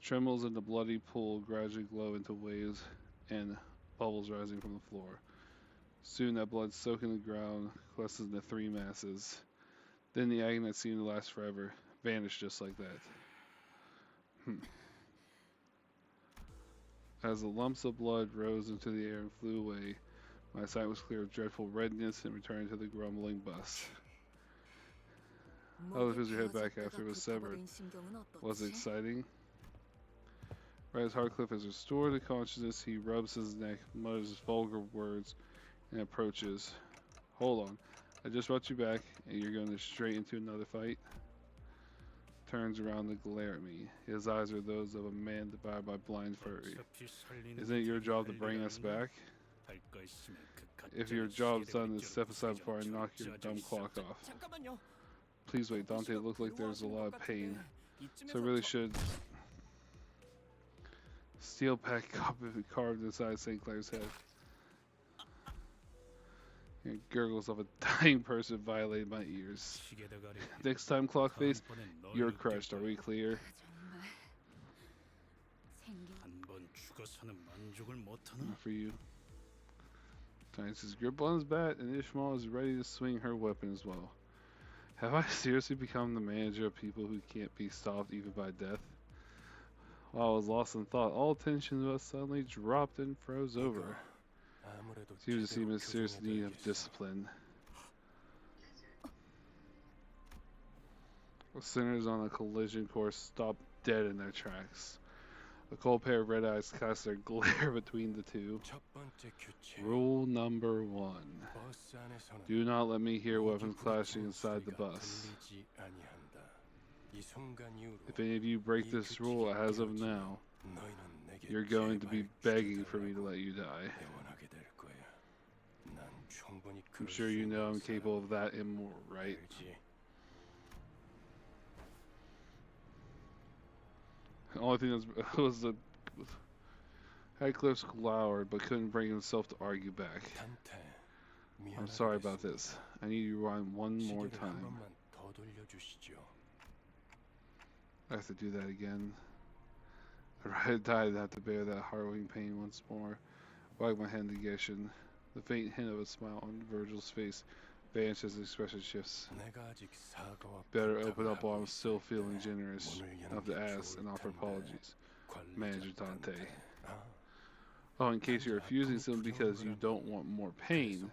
Trembles in the bloody pool gradually glow into waves and bubbles rising from the floor. Soon that blood soaking the ground coalesces into 3 masses. Then the agony that seemed to last forever vanished just like that. As the lumps of blood rose into the air and flew away, my sight was clear of dreadful redness and returned to the grumbling bus. How does your head back after it was severed? Was it exciting? Right as Hartcliffe is restored to consciousness, he rubs his neck, mutters vulgar words, and approaches. Hold on. I just brought you back, and you're going straight into another fight. Turns around to glare at me. His eyes are those of a man devoured by blind fury. Isn't it your job to bring us back? If your job's done, then step aside before I knock your dumb clock off. 잠깐만요. Please wait, Dante. It looks like there's a lot of pain. So I really should. Steel pack carved inside St. Clair's head. And gurgles of a dying person violated my ears. Next time, Clockface, you're crushed. Are we clear? Not for you. Titus' grip on his bat, and Ishmael is ready to swing her weapon as well. Have I seriously become the manager of people who can't be stopped even by death? While I was lost in thought, all tension was suddenly dropped and froze over. Seems to seem in serious need of discipline. The sinners on a collision course stopped dead in their tracks. A cold pair of red eyes cast their glare between the two. 첫 번째 규칙. Rule number 1. 버스 안에서는 Do not let me hear weapons 모두 clashing 부딪히는 inside the 소리가 bus. 들리지 아니한다. 이 순간 이후로 If any of you break this rule as of now, 너희는 내게 you're going to be 제발 begging for me to 기다려달라고 let you die. 애원하게 될 거야. 난 충분히 I'm 그럴 sure 수 you 있는 know I'm 사람. capable of that and more, right? 알지? The only thing was the Headcliff glowered but couldn't bring himself to argue back. 단테, I'm 미안하게 sorry about 됐습니다. this. I need you to rewind one more 시계를 한 time. 번만 더 돌려주시죠. I have to do that again. I'd rather die than have to bear that harrowing pain once more. Wag my head in negation. The faint hint of a smile on Virgil's face vanished as the expression shifts. 내가 아직 사과와 Better 부탁을 open up while 하고 I'm still 있을 feeling 때 generous 문을 여는 enough to 게 ask 좋을 and offer 텐데. apologies. 관리자 Manager Dante. 단테. 아, Oh, in case you're refusing something because you don't want more pain,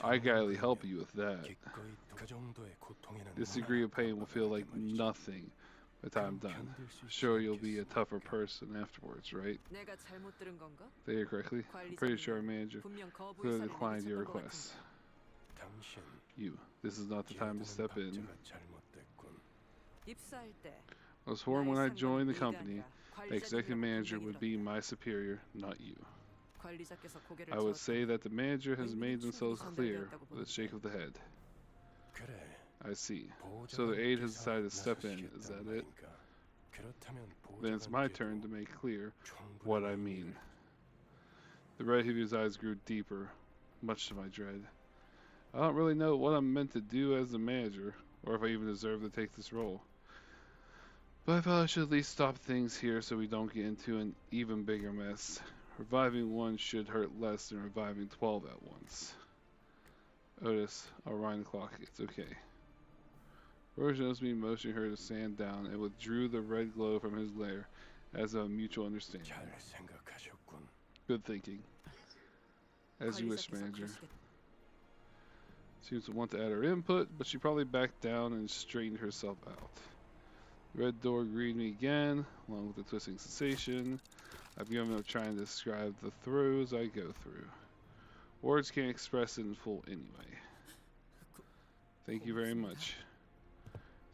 I gladly help you with that. 기꺼이 그 정도의 고통에는 This degree of pain will feel like nothing by the time I'm done. Sure, you'll be a tougher person afterwards, right? 내가 잘못 들은 건가? Did I hear correctly? I'm pretty sure our manager 분명 거부 clearly 의사를 declined your 내비쳤던 것 request. 같은데. 당신 You. This is not the time to step in. 박자가 잘못됐군. 입사할 때 I was sworn when I 나의 joined the 상관은 company, 네가 the executive 아니라 manager 관리자님이라고 would be 분명히 my superior, not you. 들었다. 관리자께서 고개를 I would 저었다. say that the manager has made themselves 충분히 clear 선별되었다고 with a shake of the head. 그래. I see. So the aide has decided to step in, is that it? Then it's my turn to make clear what I mean. The red of his eyes grew deeper, much to my dread. I don't really know what I'm meant to do as the manager, or if I even deserve to take this role. But I thought I should at least stop things here so we don't get into an even bigger mess. Reviving one should hurt less than reviving 12 at once. Otis, I'll wind the clock. It's okay. Roge noticed me motioning her to stand down and withdrew the red glow from his lair as a mutual understanding. 잘 생각하셨군. Good thinking. As you wish, 관리자께서 manager. 그러시겠다. Seems to want to add her input, but she probably backed down and straightened herself out. The red door greeted me again, along with the twisting sensation. I've given up trying to describe the throes I go through. Words can't express it in full anyway. Thank you very much.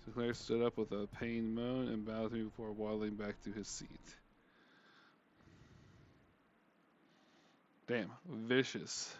Sinclair stood up with a pained moan and bowed to me before waddling back to his seat. Damn, vicious.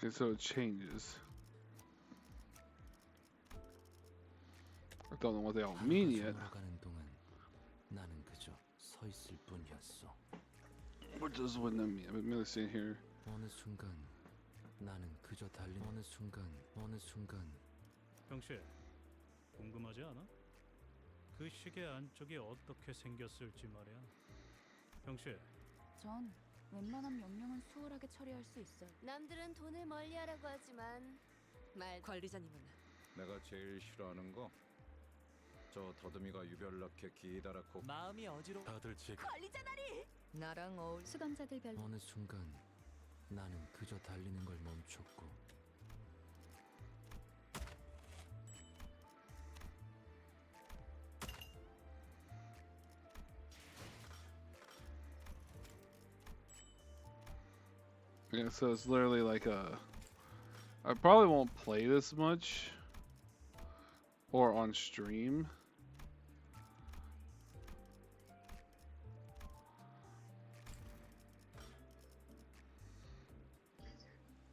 Okay, so it changes. I don't know what they all mean yet. 가는 동안 나는 그저 서 있을 뿐이었어. What does what that mean? I'm really sitting here. 어느 순간 나는 그저 달린 어느 순간 병실, 궁금하지 않아? 그 시계 안쪽이 어떻게 생겼을지 말이야. 병실, 전 웬만한 명령은 수월하게 처리할 수 있어요. 남들은 돈을 멀리하라고 하지만 말 관리자님은 내가 제일 싫어하는 거 저 더듬이가 유별나게 기다랗고 마음이 어지러. 다들 지금 나랑 어울. 수감자들별로 어느 순간 나는 그저 달리는 걸 멈췄고 Yeah, so it's literally like a. I probably won't play this much. Or on stream.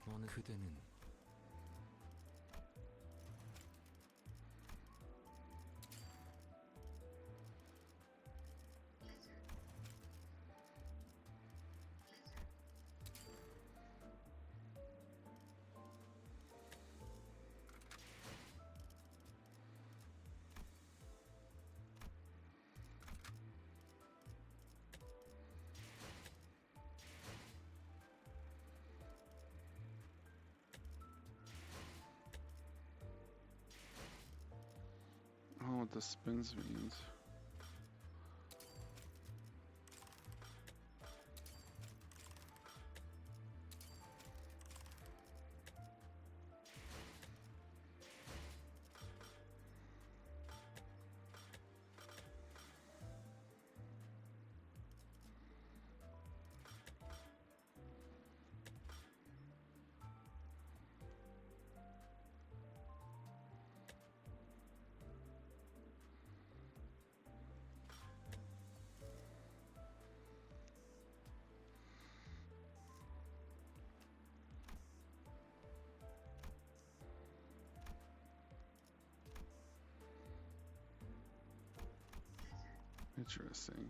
어느 그대는 I don't know what the spins means. Interesting.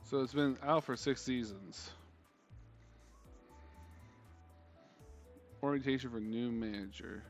So it's been out for 6 seasons. Orientation for new manager.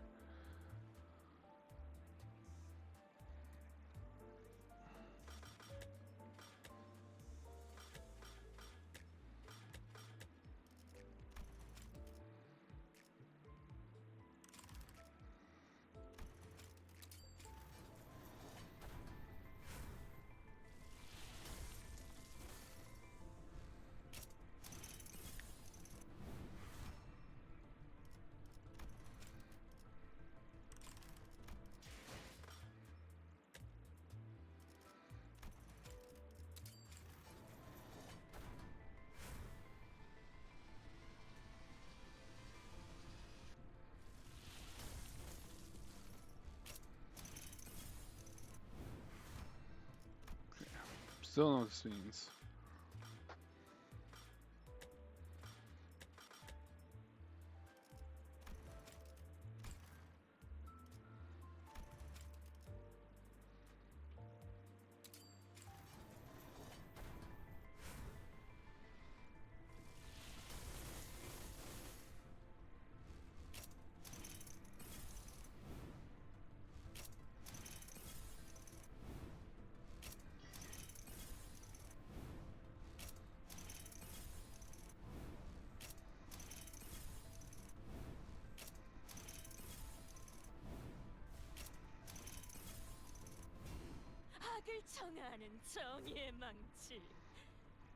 Still know what this means. 악을 정하는 정의의 망치.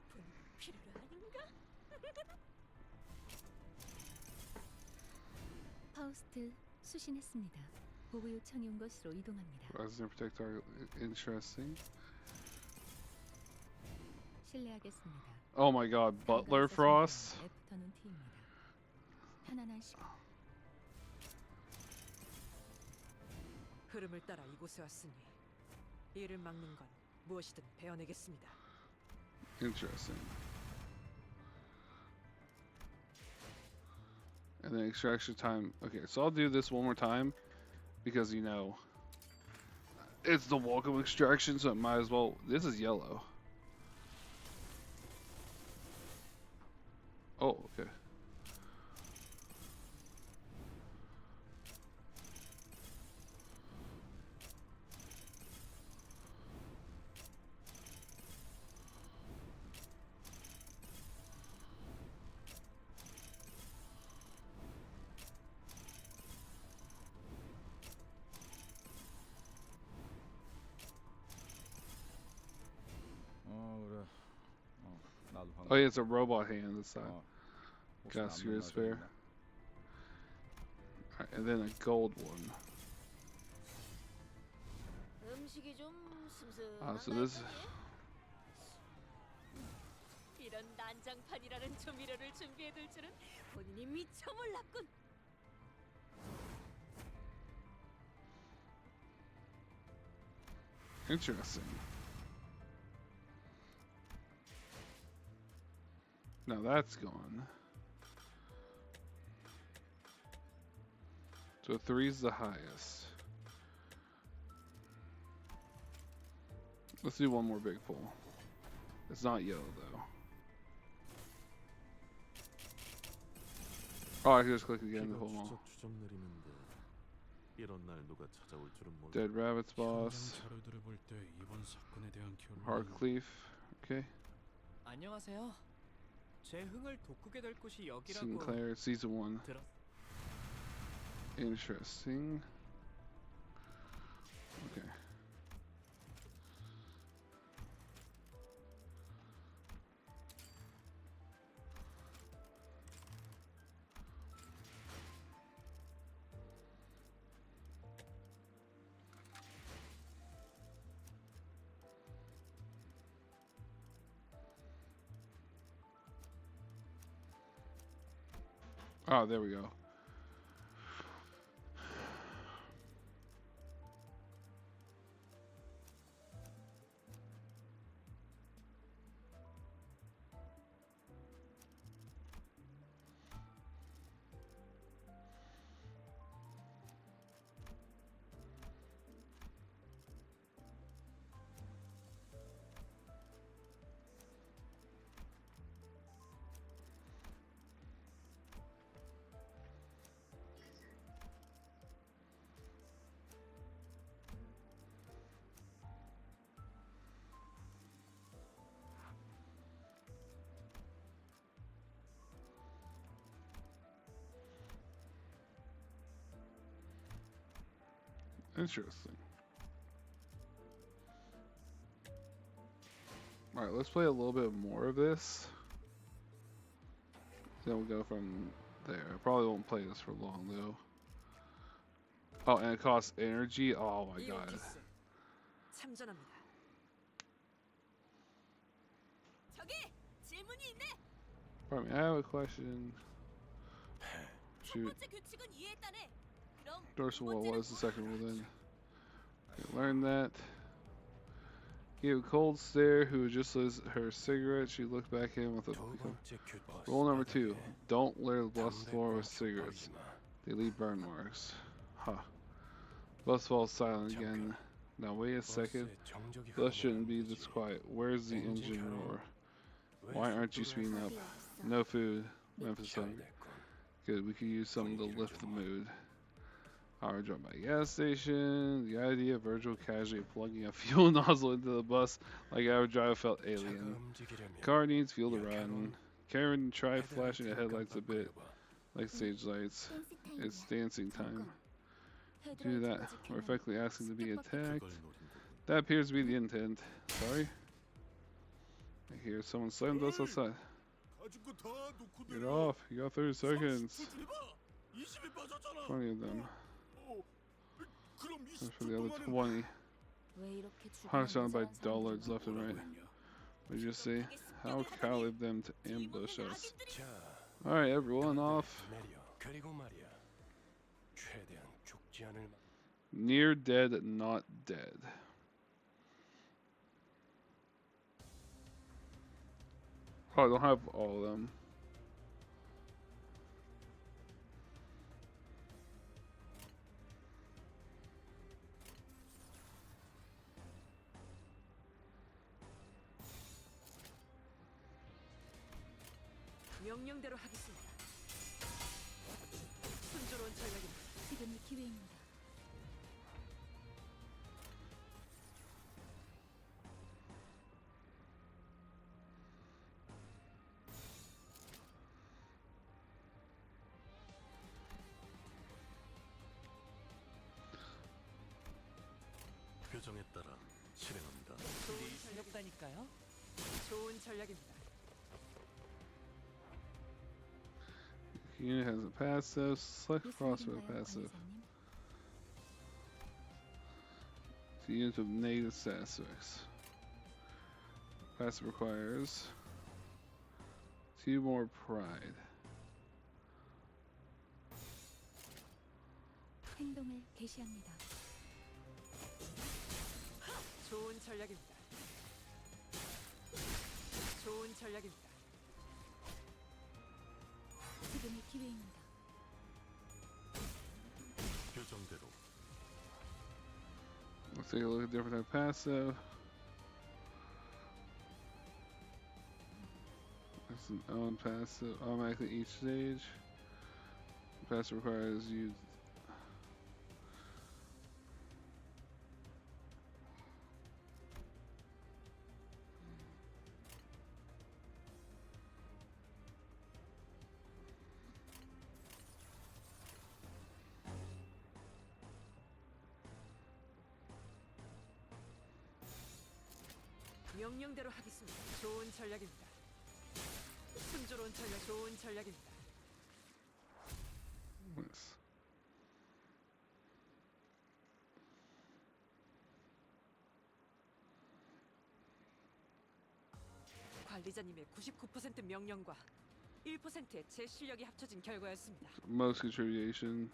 분필을 아닌가? 파우스트 수신했습니다. 보고 요청이 온 것으로 이동합니다. Resident Protector, interesting. 실례하겠습니다. Oh my god, Butler Frost. 애프터눈 티입니다. 편안한 시간. 흐름을 따라 이곳에 왔으니 이를 막는 건 무엇이든 베어내겠습니다. Interesting. And then extraction time. Okay, so I'll do this one more time because you know it's the welcome extraction, so it might as well. This is yellow. Oh, okay. 그래. 나도 방금. Oh, yeah, it's a robot hand this time. 혹시 Got 남는 serious 날 fair. 있나? Alright, and then a gold one. 음식이 좀 Ah, so 슴슴한가 this. 했더니 이런 난장판이라는 조미료를 준비해둘 줄은 본인이 미쳐 몰랐군. Interesting. Now that's gone. So 3's the highest. Let's do one more big pull. It's not yellow though. Oh, I can just click again to pull them all. 주접 내리는데 이런 날 누가 찾아올 줄은 몰라. Dead Rabbits boss. 자료들을 볼 때 이번 사건에 대한 결론은 Heartcleave. Okay. 안녕하세요. 제 흥을 돋구게 될 곳이 여기라고 Sinclair, season 1. 들었. Interesting. Okay. Oh, there we go. Interesting. Alright, let's play a little bit more of this. Then we'll go from there. I probably won't play this for long though. Oh, and it costs energy? Oh my god. 이오키스 참전합니다. 저기 질문이 있네. Pardon me, I have a question. 첫 Shoot. 번째 규칙은 이해했다네. 그럼 Dorsal 두 wall, 번째는 what is the second rule then? Okay, learn that. Gave a cold stare who just lit her cigarette. She looked back at him with a. 두 번째 규칙. Rule number 2. Don't litter the bus 담배 floor with 꽁초 cigarettes. 버리지 마. They leave burn marks. Huh. Bus falls silent again. Now wait a second. 버스에 정적이 Bus shouldn't be 흘러가는 this 거지. quiet. Where's the Engine engine running. roar? 왜 Why aren't you 속도를 speeding up? 없어. No food. Memphis hungry. 미쳐야겠군. Good, we could use something to lift the mood. Hour drive by gas station. The idea of Virgil casually plugging a fuel nozzle into the bus like our driver felt 차가 alien. 움직이려면 Car needs fuel to 야, run. Karen tried 헤드라이트를 flashing the headlights a bit 깜빡거려봐. like stage lights. 댄스 타임. It's dancing time. 헤드라이트가 Do that. 지켜면 We're effectively asking to be 스텝 attacked. 그걸 노린 거군. That appears to be the intent. Sorry. I hear someone slammed us outside. Get off. You got 30 seconds. Plenty of them. As for the other 20. 왜 이렇게 Hunted 주변에 by 모자란 dullards 사람들이 left and right. What did you say? How cowardly of them to ambush us. 자, Alright, everyone off. 내려. 그리고 말이야. 최대한 죽지 않을 만. Near dead, not dead. Oh, I don't have all of them. 명령대로 하겠습니다. 순조로운 전략입니다. 지금이 기회입니다. 표정에 따라 실행합니다. 좋은 전략이니까요. 좋은 전략입니다. Unit has a passive. Select 무슨 cross with a 일인가요, passive. 관리자님? To units with negative asterisks. Passive requires 2 more pride. 행동을 개시합니다. 좋은 전략입니다. 좋은 전략입니다. 지금이 기회입니다. 표정대로 Let's take a look at different type of passive. That's an own passive automatically each stage. Passive requires you. 명령대로 하겠습니다. 좋은 전략입니다. 순조로운 전략, 좋은 전략입니다. Yes. 관리자님의 99% 명령과 1%의 제 실력이 합쳐진 결과였습니다. Most contribution.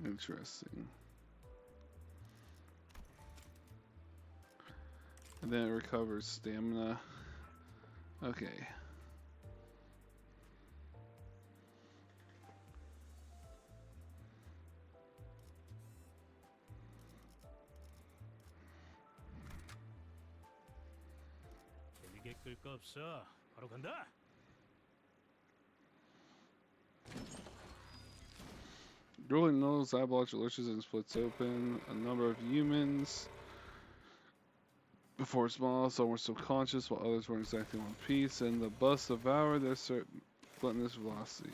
Interesting. And then it recovers stamina. Okay. 재미게 끌 거 없어. 바로 간다. Drilling nose, eyeball lurches and splits open. A number of humans. Before small, some were subconscious while others were exactly in one piece, and the bus devoured their gluttonous velocity.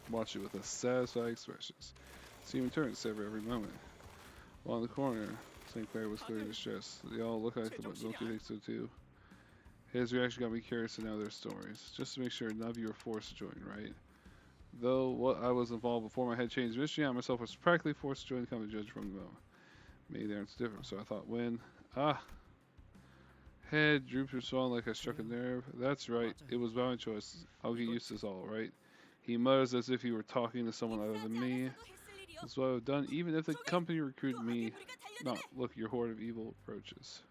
Watch it with a satisfied expressions. See him turn, savor every moment. While in the corner, St. Clair was clearly distressed. They all look like them, but don't you think so too? His reaction got me curious to know their stories, just to make sure none of you were forced to join, right? Though what I was involved before my head changed mystery, I myself was practically forced to join the company judge from the moment. Maybe there it's different, so I thought when head droops or swollen like I struck a nerve. That's right, it was my choice. I'll get used to this all, right? He mutters as if he were talking to someone other than me. That's what I've done, even if the company recruited me. No, look, your horde of evil approaches.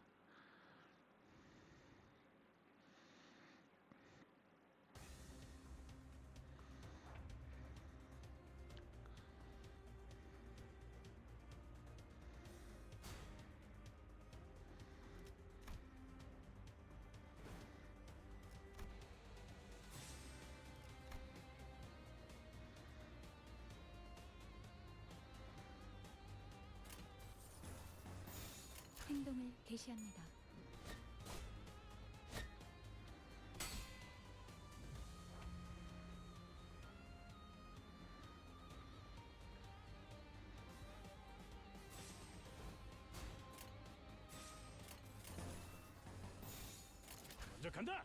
행동을 개시합니다. 먼저 간다.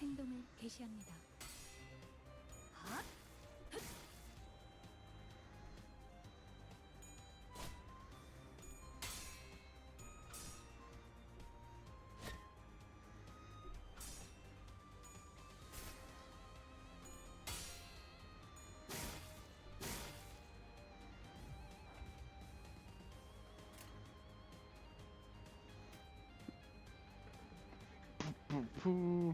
행동을 개시합니다. Poo.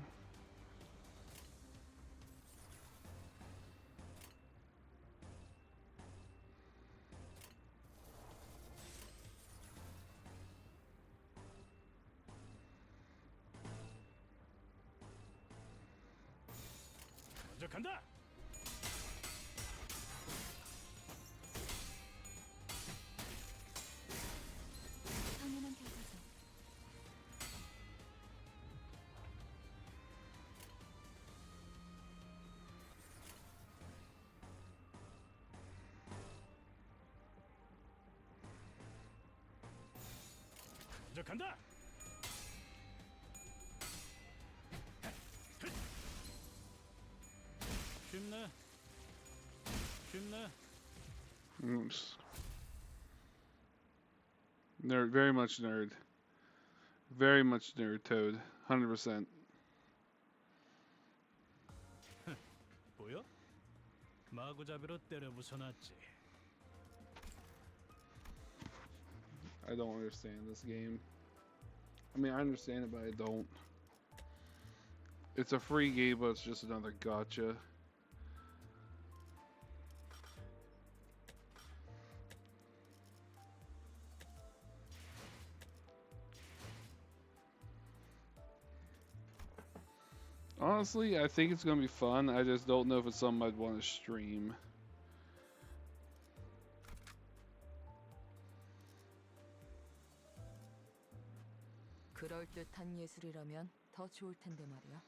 먼저 간다. 당연한 결과죠. 먼저 간다. 쉽네. 쉽네. Oops. Nerd, very much nerd. Very much nerd, Toad. 100%. 보여? 마구잡이로 때려 부숴놨지. I don't understand this game. I mean, I understand it, but I don't. It's a free game, but it's just another gotcha. Honestly, I think it's gonna be fun. I just don't know if it's something I'd want to stream. 그럴 듯한 예술이라면 더 좋을 텐데 말이야.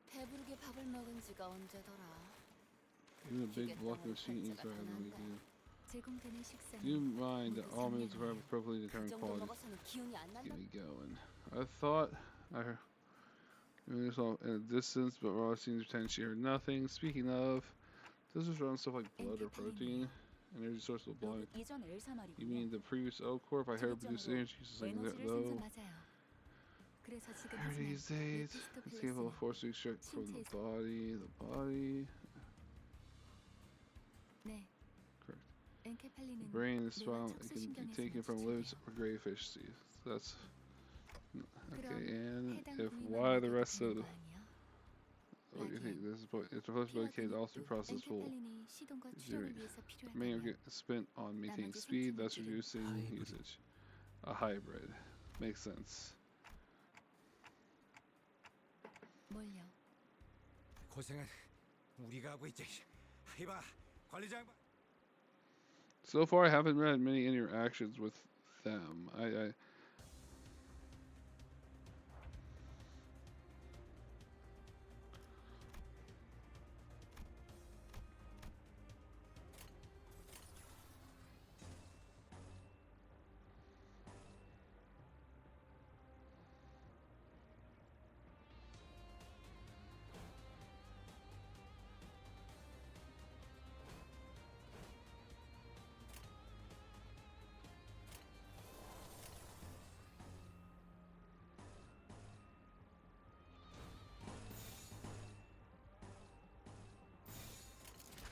배부르게 밥을 먹은 지가 언제더라. Even a big block of sheet needs to have to do. 제공되는 식사는 Do you mind that all 모두 meals are appropriately 그 determined 정도 quality? 먹어서는 기운이 안 난다. Get me going. I thought I heard this all in a distance, but Raw seems to pretend she heard nothing. Speaking of, does this run stuff like blood or protein? Energy source of blood. 이전 엘사 말이군요. You mean the previous O Corp? I heard produce energy using that 에너지를 though. 생산 맞아요. 그래서 지금 How these days, it's capable of force to extract from the body. The body. 네. Correct. The 엔케팔린은 brain is 뇌와 found. It can be 척수신경에서 taken from lives 추출돼요. or greyfish teeth. That's okay. And 해당 if 부위만 why the 먹여도 rest of 되는 the 거 아니야? what do you think? This is it's supposed to be also be processed full. 엔케팔린이 시동과 Is 출혈을 there- 위해서 May 필요하다면 get spent on maintaining 나머지 speed, thus 생체물질은 reducing hybrid. usage. A hybrid. Makes sense. 뭘요? 고생은 우리가 하고 있지. 이봐, 관리장. So far, I haven't had many interactions with them. I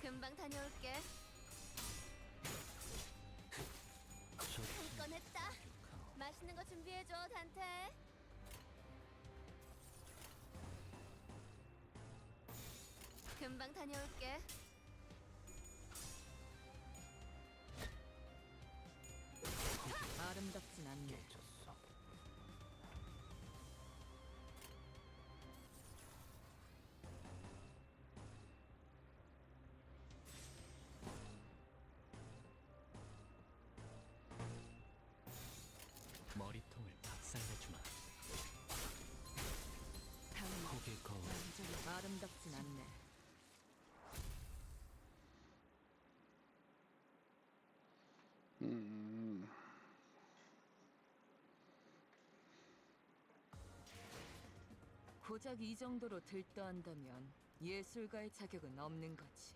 금방 다녀올게. 한 건 했다. 맛있는 거 준비해줘, 단테. 금방 다녀올게. 아름답진 않네. 머리통을 박살내주마. 고개 거울. 완전히 아름답진 않네. 고작 이 정도로 들떠한다면 예술가의 자격은 없는 거지.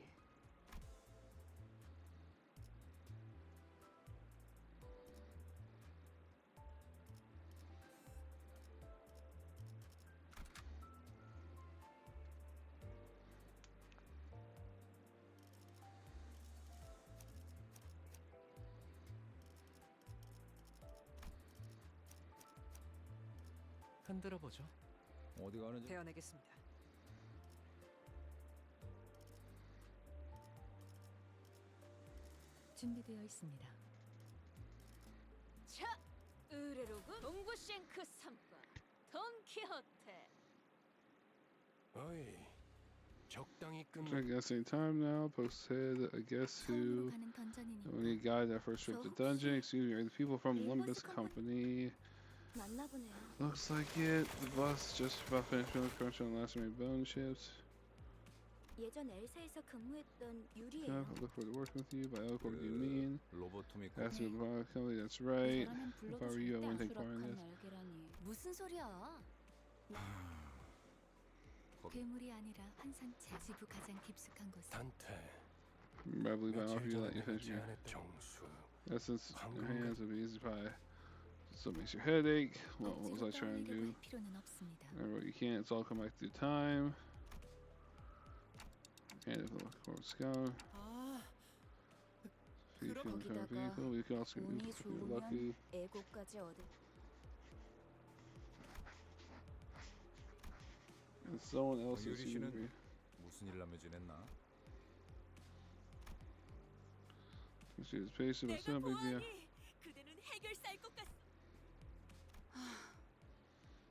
흔들어 보죠. 어디 가는지 대어내겠습니다. 준비되어 있습니다. 자, 의뢰로군 동부싱크 3과 돈키호테. 어이, 적당히 I 끝내. guess any time now. Post head. I guess 처음으로 who. 가는 던전이니까 We need guide that first trip to dungeon. Excuse me, are the people from Limbus Company? 맞나 보네요. Looks like it. The bus just about finished filling crunch on the last remaining bone chips. 예전 엘사에서 근무했던 Yeah, 유리예요. I look forward to working with you. By elk, what do you mean? 로보토미코 Ask me about the company. That's right. 저라면 If I 불러도 were you, I 절대 wouldn't 안 take part in 수락한 this. 날개라니. 무슨 소리야? 괴물이 아니라 환상체. 지부 가장 깊숙한 곳. 단테. I believe I offer 며칠 you 전에 let you 내가 finish your 제안했던 정수. essence in your hands would be easy pie. So it makes your head ache. What was I trying to do? 할 필요는 없습니다. Remember what you can't. It's all come back through time. And if the corpse gone. 아, So you feel the kind of 거기다가 vehicle. You can also 운이 if you're lucky. 좋으면 애고까지 얻을. And someone else is 유리 씨는 be. 무슨 일 하며 지냈나? She is patient, but still a big deal. 그대는 해결사일 것 같소.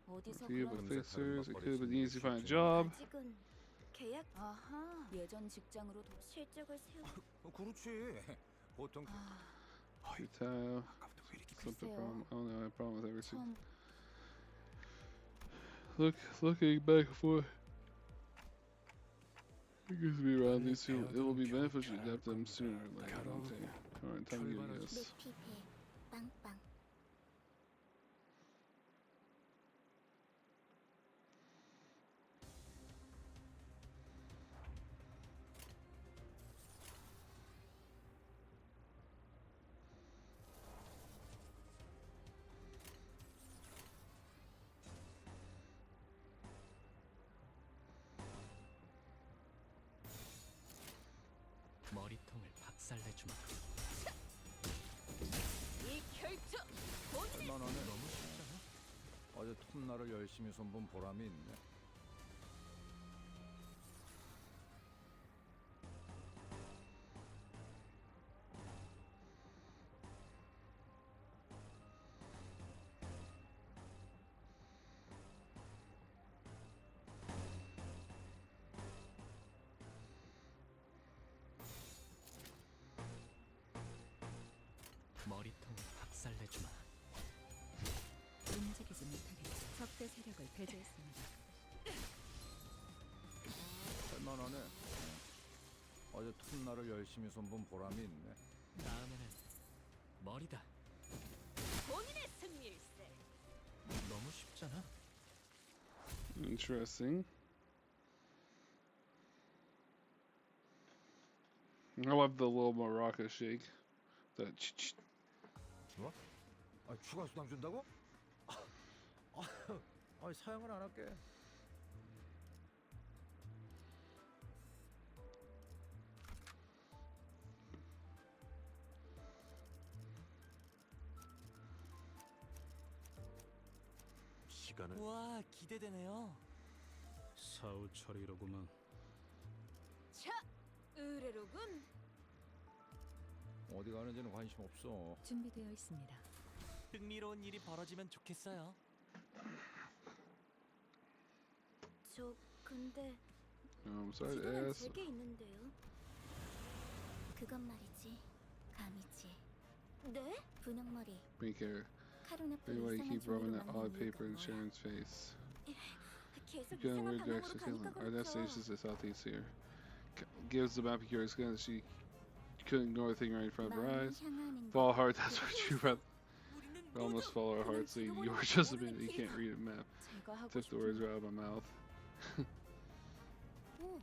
어디서 For you, 그런 but fixers, it could have been easy to find a 쉽지 job. 아직은 계약 아하 예전 직장으로 도 실적을 세우. 그렇지. 보통 Futile. 아까부터 왜 이렇게 Something 글쎄요. problem. I don't know. I have a problem with everything. 처음 Looking back and forth. It gives me around these two. It will be beneficial to adapt them sooner or later. Okay. Alright, time to do this. 피폐 빵빵. 머리통을 박살내주마. 이 결투 본인의 얼마나 너무 쉽잖아. 어제 톱날을 열심히 손본 보람이 있네. 머리통을 박살내주마. 움직이지 못하겠죠. 적대 세력을 배제했습니다. 얼마나네. 어제 톱날을 열심히 손본 보람이 있네. 다음에는 머리다. 본인의 승리일세. 너무 쉽잖아. Interesting. I love the little maraca shake. The ch-ch. 아, 추가 수당 준다고? 사용은 안 할게. 시간을 우와 기대되네요. 사후 처리로구만. 자, 의뢰로군. 어디 가는지는 관심 없어. 준비되어 있습니다. 흥미로운 일이 벌어지면 좋겠어요. 저 근데 I'm sorry to 지도는 ask. 제게 있는데요. 그건 말이지. 감이지. 네? 분홍머리. Be care. 카로나프 Anyway, you 이상한 keep rubbing 종류로 that odd 만든 paper in 이유가 뭐야? Sharon's face. 계속 You're going 이상한 weird 방향으로 direction. 가니까 Our 그렇죠. destination is the southeast here. Gives the map a curious glance. She couldn't ignore the thing right in front of her 마음을 eyes. 향하는 Follow heart, that's what you read. 우리는 We almost 모두 follow our hearts. So you were just a minute. You can't read a map. 제가 하고 Took the words 싶은 right out of my mouth. 오,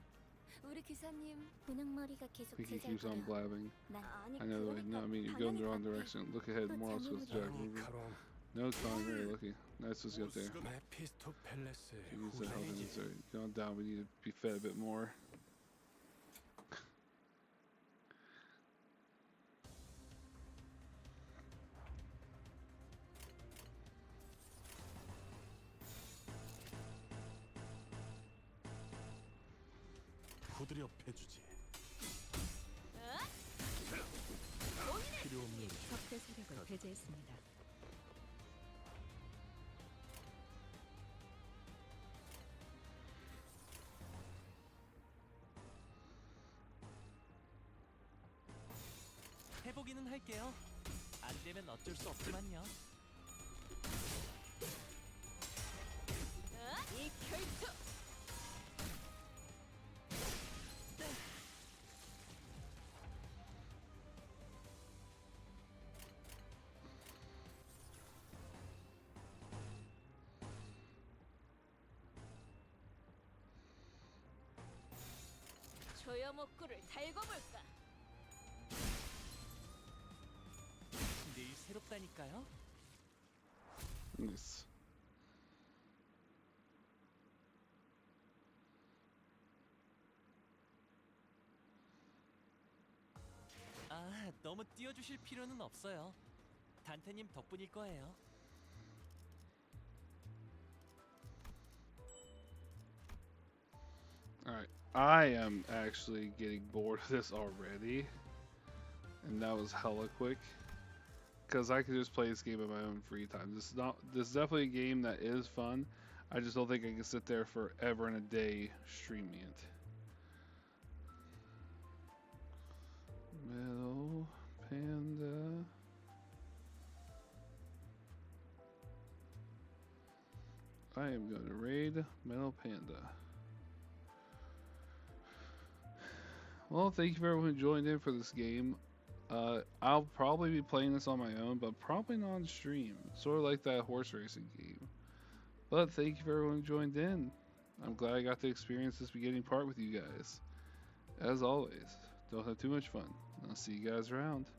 우리 기사님 분홍머리가 계속 I think he keeps on 제잘거려. blabbing. 난 아니 I know the way. No, I mean you're going the wrong 방향이 direction. Look ahead. More else goes Jack 아니 Ruby. 카론 No, Colin, very lucky. Nice to get there. 메피스토 팰레스의 Use the health 후손이지. insert. Going down, we need to be fed a bit more. 거들여 패주지. 어? 필요 없는 적대 세력을 배제했습니다. 해보기는 할게요. 안 되면 어쩔 수 없지만요. 이 결투 조여목구를 달고 볼까? 늘 새롭다니까요. Nice. 아, 너무 띄워주실 필요는 없어요. 단테님 덕분일 거예요. Alright, I am actually getting bored of this already. And that was hella quick. Because I could just play this game in my own free time. This is definitely a game that is fun. I just don't think I can sit there forever and a day streaming it. Metal Panda. I am going to raid Metal Panda. Well, thank you for everyone who joined in for this game. I'll probably be playing this on my own, but probably not on stream. Sort of like that horse racing game. But thank you for everyone who joined in. I'm glad I got to experience this beginning part with you guys. As always, don't have too much fun. I'll see you guys around.